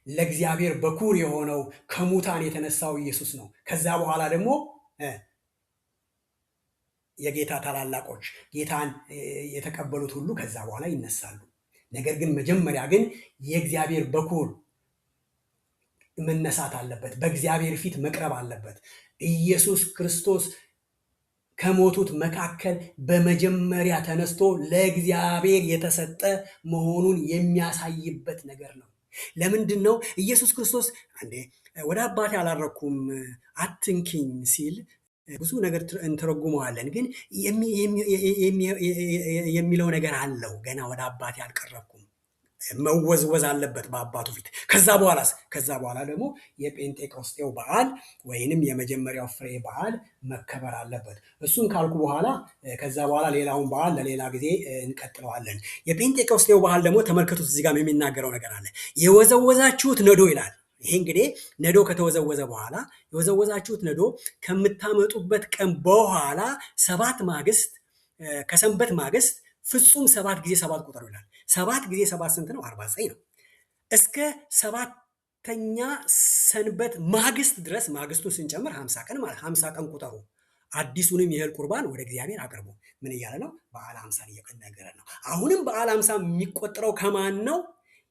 ለእግዚአብሔር በኩር የሆነው ከሙታን የተነሳው ኢየሱስ ነው። ከዛ በኋላ ደግሞ የጌታ ታላላቆች ጌታን የተቀበሉት ሁሉ ከዛ በኋላ ይነሳሉ። ነገር ግን መጀመሪያ ግን የእግዚአብሔር በኩር መነሳት አለበት፣ በእግዚአብሔር ፊት መቅረብ አለበት። ኢየሱስ ክርስቶስ ከሞቱት መካከል በመጀመሪያ ተነስቶ ለእግዚአብሔር የተሰጠ መሆኑን የሚያሳይበት ነገር ነው። ለምንድን ነው ኢየሱስ ክርስቶስ ወደ አባቴ አላረኩም አትንኪኝ ሲል ብዙ ነገር እንተረጉመዋለን፣ ግን የሚለው ነገር አለው። ገና ወደ አባቴ አልቀረብኩም፣ መወዝወዝ አለበት በአባቱ ፊት። ከዛ በኋላ ደግሞ የጴንጤቆስጤው በዓል ወይንም የመጀመሪያው ፍሬ በዓል መከበር አለበት። እሱን ካልኩ በኋላ ከዛ በኋላ ሌላውን በዓል ለሌላ ጊዜ እንቀጥለዋለን። የጴንጤቆስጤው በዓል ደግሞ ተመልከቱት፣ እዚህ ጋር የሚናገረው ነገር አለ። የወዘወዛችሁት ነዶ ይላል። ይሄ እንግዲህ ነዶ ከተወዘወዘ በኋላ የወዘወዛችሁት ነዶ ከምታመጡበት ቀን በኋላ 7 ማግስት ከሰንበት ማግስት ፍጹም 7 ጊዜ 7 ቁጥሩ ይላል። 7 ጊዜ 7 ስንት ነው? 49 ነው። እስከ 7ተኛ ሰንበት ማግስት ድረስ ማግስቱን ስንጨምር 50 ቀን ማለት 50 ቀን ቁጠሩ። አዲሱንም የእህል ቁርባን ወደ እግዚአብሔር አቅርቡ። ምን እያለ ነው? በዓለ ሃምሳን እየነገረ ነው። አሁንም በዓለ ሃምሳ የሚቆጠረው ከማን ነው?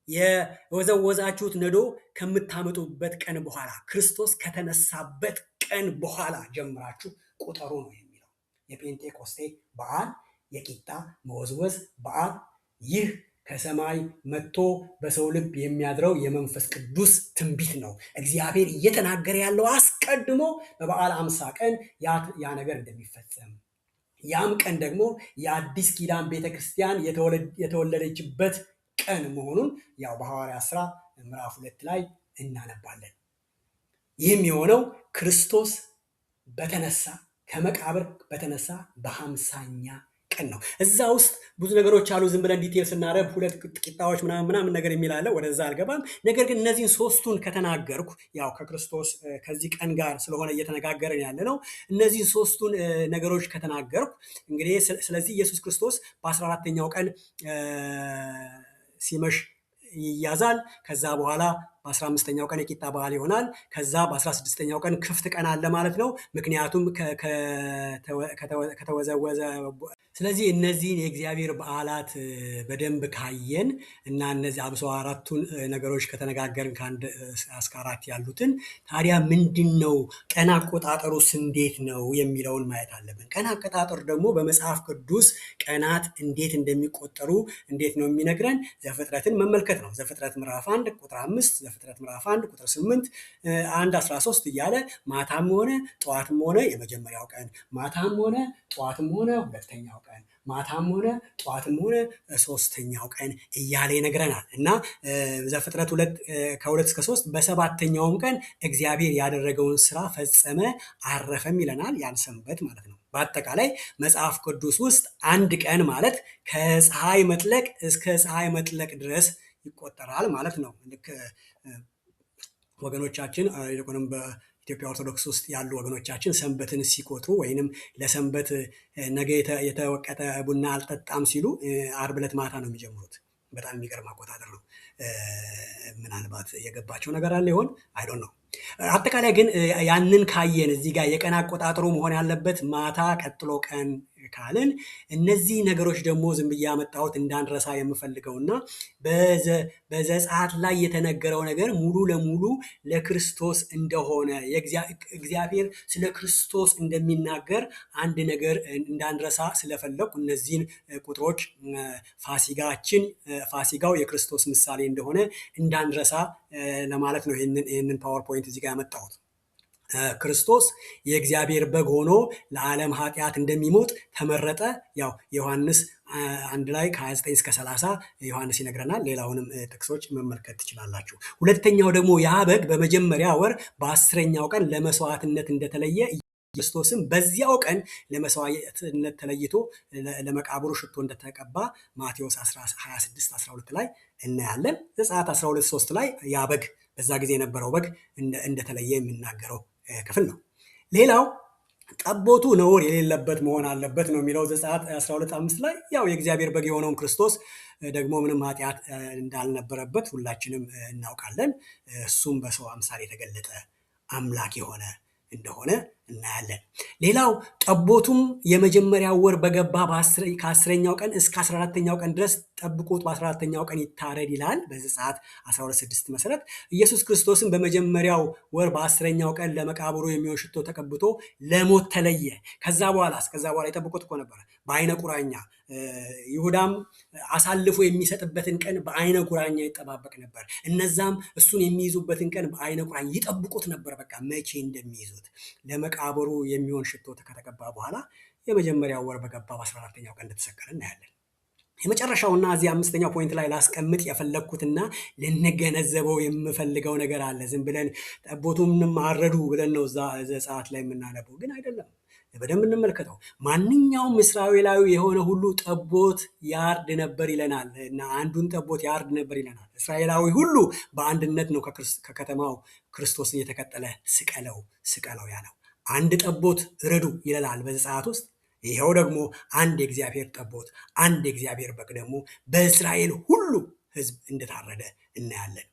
የወዘወዛችሁት ነዶ ከምታመጡበት ቀን በኋላ ክርስቶስ ከተነሳበት ቀን በኋላ ጀምራችሁ ቁጠሩ ነው የሚለው። የጴንጤቆስጤ በዓል የቂጣ መወዝወዝ በዓል ይህ ከሰማይ መጥቶ በሰው ልብ የሚያድረው የመንፈስ ቅዱስ ትንቢት ነው። እግዚአብሔር እየተናገረ ያለው አስቀድሞ በበዓለ ሃምሳ ቀን ያ ነገር እንደሚፈጸም፣ ያም ቀን ደግሞ የአዲስ ኪዳን ቤተክርስቲያን የተወለደችበት ቀን መሆኑን ያው በሐዋርያት ሥራ ምዕራፍ 2 ላይ እናነባለን። ይህም የሆነው ክርስቶስ በተነሳ ከመቃብር በተነሳ በ50ኛ ቀን ነው። እዛ ውስጥ ብዙ ነገሮች አሉ። ዝም ብለን ዲቴል ስናረብ 2 ቂጣዎች ምናምን ነገር የሚል አለ። ወደዛ አልገባም። ነገር ግን እነዚህን 3ቱን ከተናገርኩ ያው ከክርስቶስ ከዚህ ቀን ጋር ስለሆነ እየተነጋገርን ያለ ነው። እነዚህን 3ቱን ነገሮች ከተናገርኩ እንግዲህ ስለዚህ ኢየሱስ ክርስቶስ በ14ኛው ቀን ሲመሽ ይያዛል። ከዛ በኋላ በ15ኛው ቀን የቂጣ በዓል ይሆናል። ከዛ በ16ኛው ቀን ክፍት ቀን አለ ማለት ነው። ምክንያቱም ከተወዘወዘ ስለዚህ እነዚህን የእግዚአብሔር በዓላት በደንብ ካየን እና እነዚህ አብሶ 4ቱን ነገሮች ከተነጋገርን ከ1 እስከ 4 ያሉትን ታዲያ ምንድን ነው ቀን አቆጣጠሩስ እንዴት ነው የሚለውን ማየት አለብን። ቀን አቆጣጠሩ ደግሞ በመጽሐፍ ቅዱስ ቀናት እንዴት እንደሚቆጠሩ እንዴት ነው የሚነግረን? ዘፍጥረትን መመልከት ነው። ዘፍጥረት ምዕራፍ 1 ቁጥር 5፣ ዘፍጥረት ምዕራፍ 1 ቁጥር 8፣ 1 13 እያለ ማታም ሆነ ጠዋትም ሆነ የመጀመሪያው ቀን፣ ማታም ሆነ ጠዋትም ሆነ ሁለተኛው ቀን፣ ማታም ሆነ ጠዋትም ሆነ 3ኛው ቀን እያለ ይነግረናል። እና ዘፍጥረት 2 ከ2 እስከ 3 በ7ኛውም ቀን እግዚአብሔር ያደረገውን ስራ ፈጸመ አረፈም ይለናል። ያን ሰንበት ማለት ነው። በአጠቃላይ መጽሐፍ ቅዱስ ውስጥ አንድ ቀን ማለት ከፀሐይ መጥለቅ እስከ ፀሐይ መጥለቅ ድረስ ይቆጠራል ማለት ነው። ልክ ወገኖቻችን ይልቁንም በኢትዮጵያ ኦርቶዶክስ ውስጥ ያሉ ወገኖቻችን ሰንበትን ሲቆጥሩ ወይንም ለሰንበት ነገ የተወቀጠ ቡና አልጠጣም ሲሉ ዓርብ ዕለት ማታ ነው የሚጀምሩት። በጣም የሚገርም አቆጣጠር ነው። ምናልባት የገባቸው ነገር አለ ይሆን? አይ ዶንት ኖ። አጠቃላይ ግን ያንን ካየን እዚህ ጋር የቀን አቆጣጠሩ መሆን ያለበት ማታ ቀጥሎ ቀን ካልን እነዚህ ነገሮች ደግሞ ዝም ብዬ ያመጣሁት እንዳንረሳ የምፈልገውና በዘጸአት ላይ የተነገረው ነገር ሙሉ ለሙሉ ለክርስቶስ እንደሆነ እግዚአብሔር ስለ ክርስቶስ እንደሚናገር አንድ ነገር እንዳንረሳ ስለፈለኩ እነዚህን ቁጥሮች ፋሲጋው የክርስቶስ ምሳሌ እንደሆነ እንዳንረሳ ለማለት ነው ይህንን ፓወርፖይንት እዚህ ጋር ያመጣሁት። ክርስቶስ የእግዚአብሔር በግ ሆኖ ለዓለም ኃጢአት እንደሚሞት ተመረጠ። ያው ዮሐንስ 1 ላይ ከ29 እስከ 30 ዮሐንስ ይነግረናል። ሌላውንም ጥቅሶች መመልከት ትችላላችሁ። ሁለተኛው ደግሞ ያ በግ በመጀመሪያ ወር በ10ኛው ቀን ለመስዋዕትነት እንደተለየ ክርስቶስም በዚያው ቀን ለመስዋዕትነት ተለይቶ ለመቃብሩ ሽቶ እንደተቀባ ማቴዎስ 26:12 ላይ እናያለን። ዘጸአት 12:3 ላይ ያ በግ በዛ ጊዜ የነበረው በግ እንደተለየ የሚናገረው ክፍል ነው። ሌላው ጠቦቱ ነውር የሌለበት መሆን አለበት ነው የሚለው ዘጸአት 12:5 ላይ። ያው የእግዚአብሔር በግ የሆነውን ክርስቶስ ደግሞ ምንም ኃጢአት እንዳልነበረበት ሁላችንም እናውቃለን። እሱም በሰው አምሳል የተገለጠ አምላክ የሆነ እንደሆነ እናያለን። ሌላው ጠቦቱም የመጀመሪያው ወር በገባ ከ10ኛው ቀን እስከ 14ኛው ቀን ድረስ ጠብቁት፣ በ14ኛው ቀን ይታረድ ይላል በዘጸአት 12:6 መሰረት። ኢየሱስ ክርስቶስም በመጀመሪያው ወር በ10ኛው ቀን ለመቃብሩ የሚሆን ሽቶ ተቀብቶ ለሞት ተለየ። ከዛ በኋላ የጠብቁት እኮ ነበረ በአይነ ቁራኛ። ይሁዳም አሳልፎ የሚሰጥበትን ቀን በአይነ ቁራኛ ይጠባበቅ ነበር። እነዛም እሱን የሚይዙበትን ቀን በአይነ ቁራኛ ይጠብቁት ነበር። በቃ መቼ እንደሚይዙት ለመቃብሩ የሚሆን ሽቶ ከተቀባ በኋላ የመጀመሪያው ወር በገባ በ14ኛው ቀን እንደተሰቀለ እናያለን። የመጨረሻውና እዚህ 5ኛው ፖይንት ላይ ላስቀምጥ የፈለግኩትና ልንገነዘበው የምፈልገው ነገር አለ። ዝም ብለን ጠቦቱንም አረዱ ብለን ነው እዛ ዘጸአት ላይ የምናነበው፣ ግን አይደለም። በደንብ እንመልከተው። ማንኛውም እስራኤላዊ የሆነ ሁሉ ጠቦት ያርድ ነበር ይለናል እና አንዱን ጠቦት ያርድ ነበር ይለናል። እስራኤላዊ ሁሉ በአንድነት ነው ከከተማው ክርስቶስን የተከተለ ስቀለው ያለው። አንድ ጠቦት እረዱ ይለናል በዘጸአት ውስጥ። ይኸው ደግሞ አንድ የእግዚአብሔር ጠቦት፣ አንድ የእግዚአብሔር በግ ደግሞ በእስራኤል ሁሉ ሕዝብ እንደታረደ እናያለን።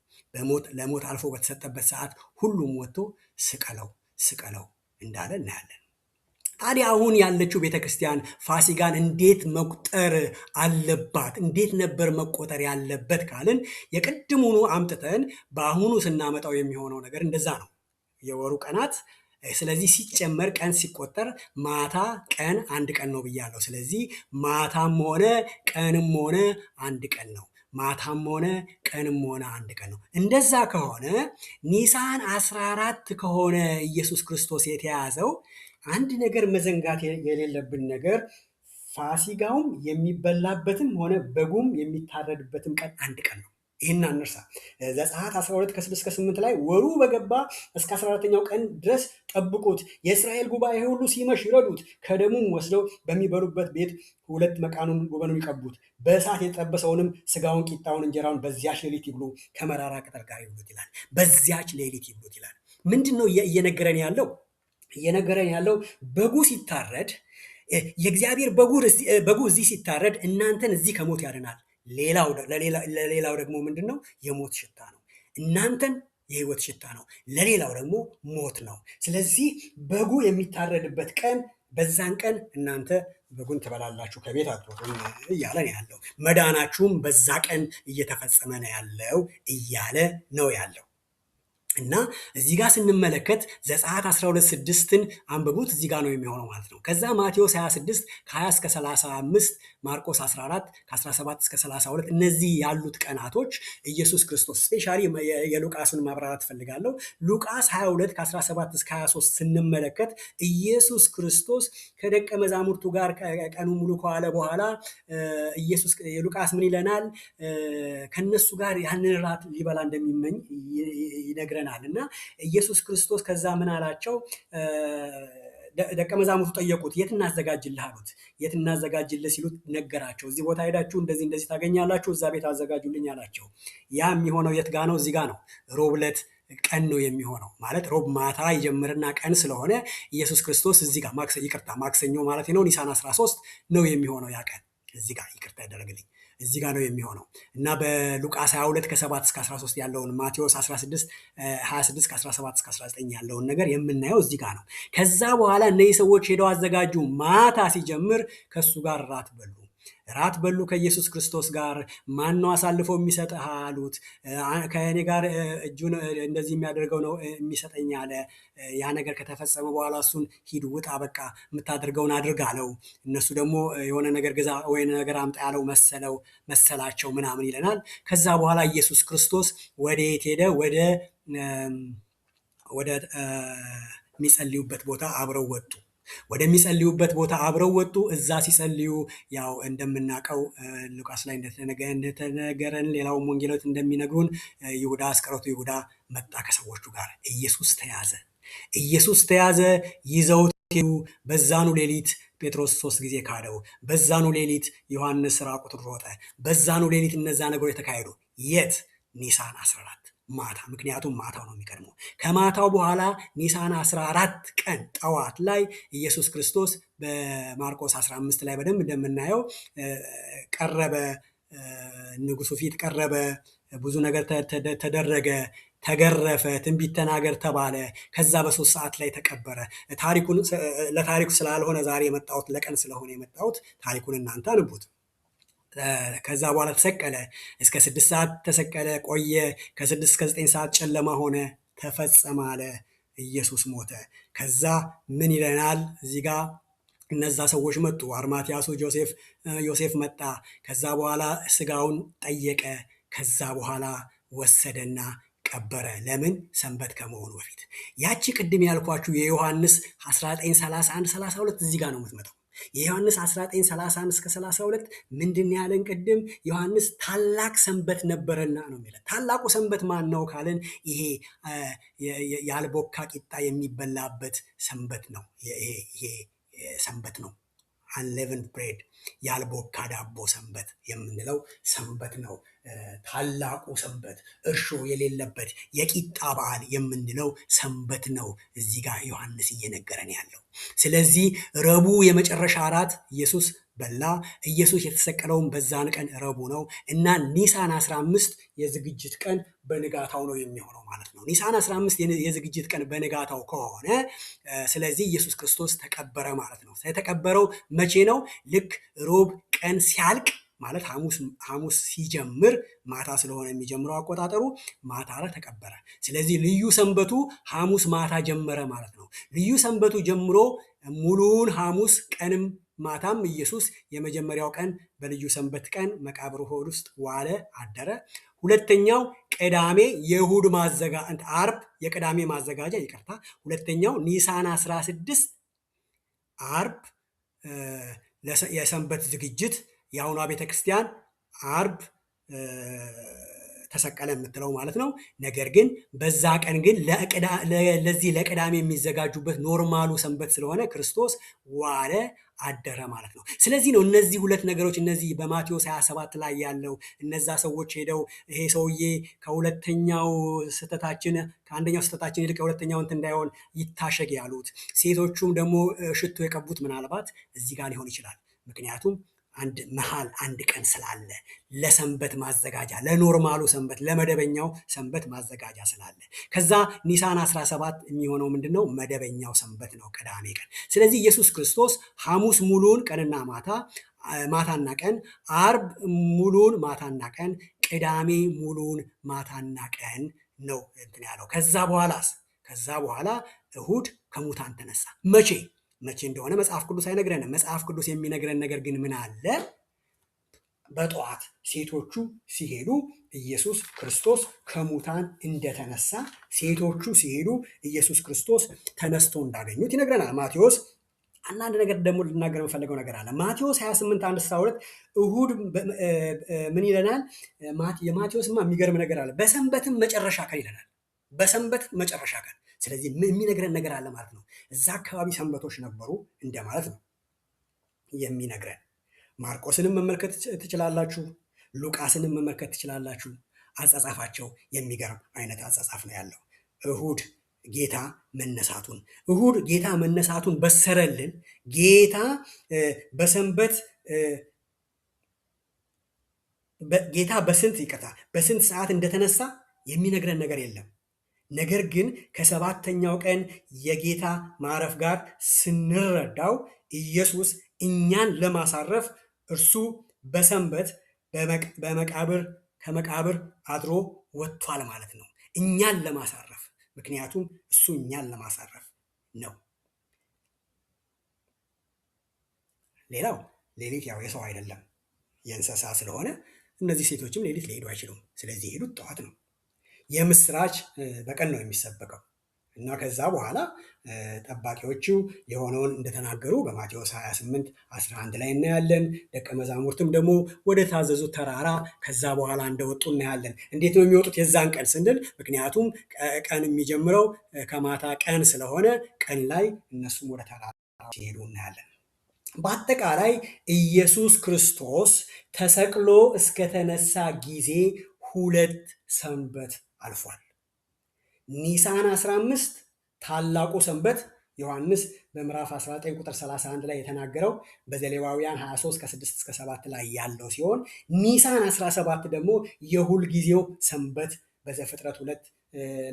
ለሞት አልፎ በተሰጠበት ሰዓት ሁሉም ወጥቶ ስቀለው እንዳለ እናያለን። ታዲያ አሁን ያለችው ቤተክርስቲያን ፋሲጋን እንዴት መቁጠር አለባት? እንዴት ነበር መቆጠር ያለበት ካልን የቅድሙኑ አምጥተን በአሁኑ ስናመጣው የሚሆነው ነገር እንደዛ ነው። የወሩ ቀናት ስለዚህ ሲጨመር ቀን ሲቆጠር ማታ ቀን አንድ ቀን ነው ብያለሁ። ስለዚህ ማታም ሆነ ቀንም ሆነ አንድ ቀን ነው። ማታም ሆነ ቀንም ሆነ አንድ ቀን ነው። እንደዛ ከሆነ ኒሳን 14 ከሆነ ኢየሱስ ክርስቶስ የተያዘው አንድ ነገር መዘንጋት የሌለብን ነገር ፋሲጋውም የሚበላበትም ሆነ በጉም የሚታረድበትም ቀን አንድ ቀን ነው። ይህን አንርሳ። ዘጸአት 12 ከ6 እስከ 8 ላይ ወሩ በገባ እስከ 14ኛው ቀን ድረስ ጠብቁት፣ የእስራኤል ጉባኤ ሁሉ ሲመሽ ይረዱት፣ ከደሙም ወስደው በሚበሉበት ቤት 2 መቃኑን ጉበኑን ይቀቡት፣ በእሳት የተጠበሰውንም ስጋውን፣ ቂጣውን፣ እንጀራውን በዚያች ሌሊት ይብሉ፣ ከመራራ ቅጠል ጋር ይብሉት ይላል። በዚያች ሌሊት ይብሉት ይላል። ምንድን ነው እየነገረን ያለው? እየነገረን ያለው በጉ ሲታረድ የእግዚአብሔር በጉ እዚህ ሲታረድ እናንተን እዚህ ከሞት ያድናል። ለሌላው ደግሞ ምንድን ነው? የሞት ሽታ ነው። እናንተን የህይወት ሽታ ነው፣ ለሌላው ደግሞ ሞት ነው። ስለዚህ በጉ የሚታረድበት ቀን፣ በዛን ቀን እናንተ በጉን ትበላላችሁ፣ ከቤት አትወጡም እያለ ነው ያለው። መዳናችሁም በዛ ቀን እየተፈጸመ ነው ያለው እያለ ነው ያለው። እና እዚህ ጋር ስንመለከት ዘጸአት 12:6ን አንብቡት። እዚህ ጋር ነው የሚሆነው ማለት ነው። ከዛ ማቴዎስ 26 ከ20 እስከ 35፣ ማርቆስ 14 ከ17 እስከ 32 እነዚህ ያሉት ቀናቶች ኢየሱስ ክርስቶስ ስፔሻሊ የሉቃስን ማብራራት ፈልጋለሁ። ሉቃስ 22 ከ17 እስከ 23 ስንመለከት ኢየሱስ ክርስቶስ ከደቀ መዛሙርቱ ጋር ቀኑ ሙሉ ከዋለ በኋላ ሉቃስ ምን ይለናል? ከነሱ ጋር ያንን ራት ሊበላ እንደሚመኝ ይነግረናል። እና ኢየሱስ ክርስቶስ ከዛ ምን አላቸው? ደቀ መዛሙርቱ ጠየቁት፣ የት እናዘጋጅልህ አሉት። የት እናዘጋጅልህ ሲሉት ነገራቸው። እዚህ ቦታ ሄዳችሁ እንደዚህ እንደዚህ ታገኛላችሁ፣ እዛ ቤት አዘጋጁልኝ አላቸው። ያ የሚሆነው የት ጋ ነው? እዚህ ጋ ነው። ሮብ ዕለት ቀን ነው የሚሆነው። ማለት ሮብ ማታ ይጀምርና ቀን ስለሆነ ኢየሱስ ክርስቶስ እዚህ ጋር ማክሰኞ ማለት ነው፣ ኒሳን 13 ነው የሚሆነው ያ ቀን። እዚህ ጋር ይቅርታ ያደረግልኝ እዚህ ጋር ነው የሚሆነው። እና በሉቃስ 22 ከ7 እስከ 13 ያለውን፣ ማቴዎስ 16 26 ከ17 እስከ 19 ያለውን ነገር የምናየው እዚህ ጋር ነው። ከዛ በኋላ እነዚህ ሰዎች ሄደው አዘጋጁ። ማታ ሲጀምር ከሱ ጋር ራት በሉ ከኢየሱስ ክርስቶስ ጋር። ማን ነው አሳልፎ የሚሰጥህ አሉት። ከእኔ ጋር እጁን እንደዚህ የሚያደርገው ነው የሚሰጠኝ አለ። ያ ነገር ከተፈጸመ በኋላ እሱን ሂድ፣ ውጣ፣ በቃ የምታደርገውን አድርግ አለው። እነሱ ደግሞ የሆነ ነገር ግዛ ወይ ነገር አምጣ ያለው መሰላቸው ምናምን ይለናል። ከዛ በኋላ ኢየሱስ ክርስቶስ ወዴት ሄደ? ወደ የሚጸልዩበት ቦታ አብረው ወጡ። ወደሚጸልዩበት ቦታ አብረው ወጡ። እዛ ሲጸልዩ ያው እንደምናውቀው ሉቃስ ላይ እንደተነገረን፣ ሌላውም ወንጌሎች እንደሚነግሩን ይሁዳ አስቆሮቱ ይሁዳ መጣ ከሰዎቹ ጋር። ኢየሱስ ተያዘ፣ ይዘውት ሄዱ። በዛኑ ሌሊት ጴጥሮስ 3 ጊዜ ካደው። በዛኑ ሌሊት ዮሐንስ ራቁቱን ሮጠ። በዛኑ ሌሊት እነዛ ነገሮች የተካሄዱ። የት? ኒሳን 14 ማታ። ምክንያቱም ማታው ነው የሚቀድመው። ከማታው በኋላ ኒሳን 14 ቀን ጠዋት ላይ ኢየሱስ ክርስቶስ በማርቆስ 15 ላይ በደንብ እንደምናየው ቀረበ፣ ንጉሱ ፊት ቀረበ፣ ብዙ ነገር ተደረገ፣ ተገረፈ፣ ትንቢት ተናገር ተባለ። ከዛ በ3 ሰዓት ላይ ተቀበረ። ለታሪኩ ስላልሆነ ዛሬ የመጣሁት፣ ለቀን ስለሆነ የመጣሁት፣ ታሪኩን እናንተ አንቡት። ከዛ በኋላ ተሰቀለ። እስከ 6 ሰዓት ተሰቀለ፣ ቆየ። ከ6 እስከ 9 ሰዓት ጨለማ ሆነ፣ ተፈጸመ አለ። ኢየሱስ ሞተ። ከዛ ምን ይለናል እዚህ ጋር? እነዛ ሰዎች መጡ። አርማትያሱ ዮሴፍ መጣ። ከዛ በኋላ ስጋውን ጠየቀ። ከዛ በኋላ ወሰደና ቀበረ። ለምን? ሰንበት ከመሆኑ በፊት። ያቺ ቅድም ያልኳችሁ የዮሐንስ 19:31-32 እዚህ ጋር ነው የምትመጣው። የዮሐንስ 19:31 እስከ 32 ምንድን ያለን? ቅድም ዮሐንስ ታላቅ ሰንበት ነበረና ነው የሚለን። ታላቁ ሰንበት ማን ነው ካለን፣ ይሄ ያልቦካ ቂጣ የሚበላበት ሰንበት ነው። ይሄ ሰንበት ነው። አንሌቨንድ ብሬድ፣ ያልቦካ ዳቦ ሰንበት የምንለው ሰንበት ነው። ታላቁ ሰንበት፣ እርሾ የሌለበት የቂጣ በዓል የምንለው ሰንበት ነው እዚህ ጋር ዮሐንስ እየነገረን ያለው። ስለዚህ ረቡዕ የመጨረሻ እራት ኢየሱስ በላ። ኢየሱስ የተሰቀለውን በዛን ቀን ረቡዕ ነው እና ኒሳን 15 የዝግጅት ቀን በንጋታው ነው የሚሆነው ማለት ነው። ኒሳን 15 የዝግጅት ቀን በንጋታው ከሆነ ስለዚህ ኢየሱስ ክርስቶስ ተቀበረ ማለት ነው። የተቀበረው መቼ ነው? ልክ ሮብ ቀን ሲያልቅ ማለት ሐሙስ ሲጀምር፣ ማታ ስለሆነ የሚጀምረው አቆጣጠሩ፣ ማታ ላይ ተቀበረ። ስለዚህ ልዩ ሰንበቱ ሐሙስ ማታ ጀመረ ማለት ነው። ልዩ ሰንበቱ ጀምሮ ሙሉውን ሐሙስ ቀንም ማታም ኢየሱስ የመጀመሪያው ቀን በልዩ ሰንበት ቀን መቃብሩ ሆድ ውስጥ ዋለ፣ አደረ። ሁለተኛው ቅዳሜ የእሑድ ዓርብ የቅዳሜ ማዘጋጃ ይቅርታ። ሁለተኛው ኒሳን 16 ዓርብ የሰንበት ዝግጅት። የአሁኗ ቤተክርስቲያን ዓርብ ተሰቀለ የምትለው ማለት ነው። ነገር ግን በዛ ቀን ግን ለዚህ ለቅዳሜ የሚዘጋጁበት ኖርማሉ ሰንበት ስለሆነ ክርስቶስ ዋለ አደረ ማለት ነው። ስለዚህ ነው እነዚህ ሁለት ነገሮች እነዚህ በማቴዎስ 27 ላይ ያለው እነዛ ሰዎች ሄደው ይሄ ሰውዬ ከአንደኛው ስህተታችን ይልቅ የሁለተኛው እንትን እንዳይሆን ይታሸግ ያሉት፣ ሴቶቹም ደግሞ ሽቶ የቀቡት ምናልባት እዚህ ጋር ሊሆን ይችላል። ምክንያቱም አንድ ቀን ስላለ ለሰንበት ማዘጋጃ፣ ለኖርማሉ ሰንበት፣ ለመደበኛው ሰንበት ማዘጋጃ ስላለ፣ ከዛ ኒሳን 17 የሚሆነው ምንድነው? መደበኛው ሰንበት ነው፣ ቅዳሜ ቀን። ስለዚህ ኢየሱስ ክርስቶስ ሐሙስ ሙሉን ቀንና ማታና ቀን፣ አርብ ሙሉን ማታና ቀን፣ ቅዳሜ ሙሉን ማታና ቀን ነው እንትን ያለው። ከዛ በኋላ እሁድ ከሙታን ተነሳ። መቼ እንደሆነ መጽሐፍ ቅዱስ አይነግረንም። መጽሐፍ ቅዱስ የሚነግረን ነገር ግን ምን አለ? በጠዋት ሴቶቹ ሲሄዱ ኢየሱስ ክርስቶስ ከሙታን እንደተነሳ፣ ሴቶቹ ሲሄዱ ኢየሱስ ክርስቶስ ተነስቶ እንዳገኙት ይነግረናል ማቴዎስ። አንዳንድ ነገር ደግሞ ልናገር የምፈልገው ነገር አለ። ማቴዎስ 28 1-12 እሁድ ምን ይለናል? የማቴዎስማ የሚገርም ነገር አለ። በሰንበትም መጨረሻ ቀን ይለናል። በሰንበት መጨረሻ ቀን። ስለዚህ የሚነግረን ነገር አለ ማለት ነው። እዛ አካባቢ ሰንበቶች ነበሩ እንደማለት ነው የሚነግረን። ማርቆስንም መመልከት ትችላላችሁ፣ ሉቃስንም መመልከት ትችላላችሁ። አጻጻፋቸው የሚገርም አይነት አጻጻፍ ነው ያለው። እሁድ ጌታ መነሳቱን በሰረልን። ጌታ በሰንበት በስንት ሰዓት እንደተነሳ የሚነግረን ነገር የለም። ነገር ግን ከሰባተኛው ቀን የጌታ ማረፍ ጋር ስንረዳው ኢየሱስ እኛን ለማሳረፍ እርሱ በሰንበት ከመቃብር አድሮ ወጥቷል ማለት ነው፣ እኛን ለማሳረፍ። ምክንያቱም እሱ እኛን ለማሳረፍ ነው። ሌላው ሌሊት ያው የሰው አይደለም የእንስሳ ስለሆነ እነዚህ ሴቶችም ሌሊት ሊሄዱ አይችሉም። ስለዚህ የሄዱት ጠዋት ነው። የምስራች በቀን ነው የሚሰበከው እና ከዛ በኋላ ጠባቂዎቹ የሆነውን እንደተናገሩ በማቴዎስ 28 11 ላይ እናያለን። ደቀ መዛሙርትም ደግሞ ወደ ታዘዙት ተራራ ከዛ በኋላ እንደወጡ እናያለን። እንዴት ነው የሚወጡት የዛን ቀን ስንል፣ ምክንያቱም ቀን የሚጀምረው ከማታ ቀን ስለሆነ ቀን ላይ እነሱም ወደ ተራራ ሲሄዱ እናያለን። በአጠቃላይ ኢየሱስ ክርስቶስ ተሰቅሎ እስከተነሳ ጊዜ 2 ሰንበት አልፏል። ኒሳን 15 ታላቁ ሰንበት ዮሐንስ በምዕራፍ 19 ቁጥር 31 ላይ የተናገረው በዘሌዋውያን 23 ከ6-7 ላይ ያለው ሲሆን፣ ኒሳን 17 ደግሞ የሁል ጊዜው ሰንበት በዘፍጥረት 2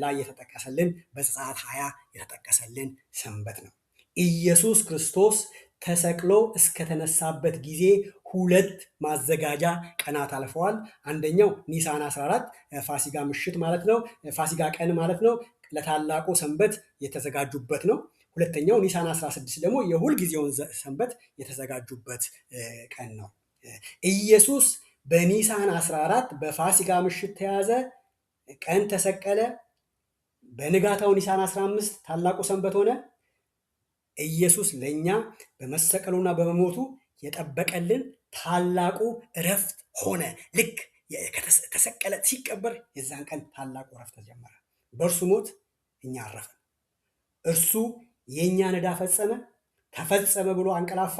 ላይ የተጠቀሰልን፣ በዘጸአት 20 የተጠቀሰልን ሰንበት ነው። ኢየሱስ ክርስቶስ ተሰቅሎ እስከተነሳበት ጊዜ 2 ማዘጋጃ ቀናት አልፈዋል። አንደኛው ኒሳን 14 ፋሲጋ ምሽት ማለት ነው፣ ፋሲጋ ቀን ማለት ነው፣ ለታላቁ ሰንበት የተዘጋጁበት ነው። ሁለተኛው ኒሳን 16 ደግሞ የሁል ጊዜውን ሰንበት የተዘጋጁበት ቀን ነው። ኢየሱስ በኒሳን 14 በፋሲጋ ምሽት ተያዘ፣ ቀን ተሰቀለ። በንጋታው ኒሳን 15 ታላቁ ሰንበት ሆነ። ኢየሱስ ለእኛ በመሰቀሉና በመሞቱ የጠበቀልን ታላቁ እረፍት ሆነ። ልክ ተሰቀለ፣ ሲቀበር የዛን ቀን ታላቁ እረፍት ተጀመረ። በእርሱ ሞት እኛ አረፍን። እርሱ የእኛን ዕዳ ተፈጸመ ብሎ አንቀላፋ።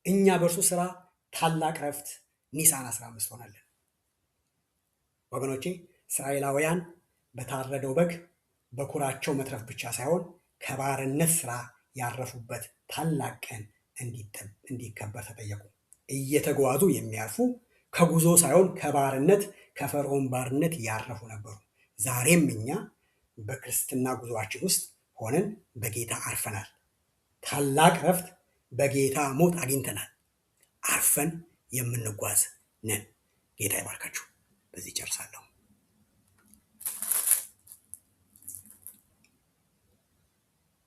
እኛ በእርሱ ስራ ታላቅ እረፍት ኒሳን 15 ሆናለን። ወገኖቼ፣ እስራኤላውያን በታረደው በግ በኩራቸው መትረፍ ብቻ ሳይሆን ከባርነት ስራ ያረፉበት ታላቅ ቀን እንዲከበር ተጠየቁ። እየተጓዙ የሚያርፉ ከጉዞ ሳይሆን ከባርነት ከፈርዖን ባርነት ያረፉ ነበሩ። ዛሬም እኛ በክርስትና ጉዞአችን ውስጥ ሆነን በጌታ አርፈናል። ታላቅ እረፍት በጌታ ሞት አግኝተናል። አርፈን የምንጓዝ ነን። ጌታ ይባርካችሁ። በዚህ ጨርሳለሁ።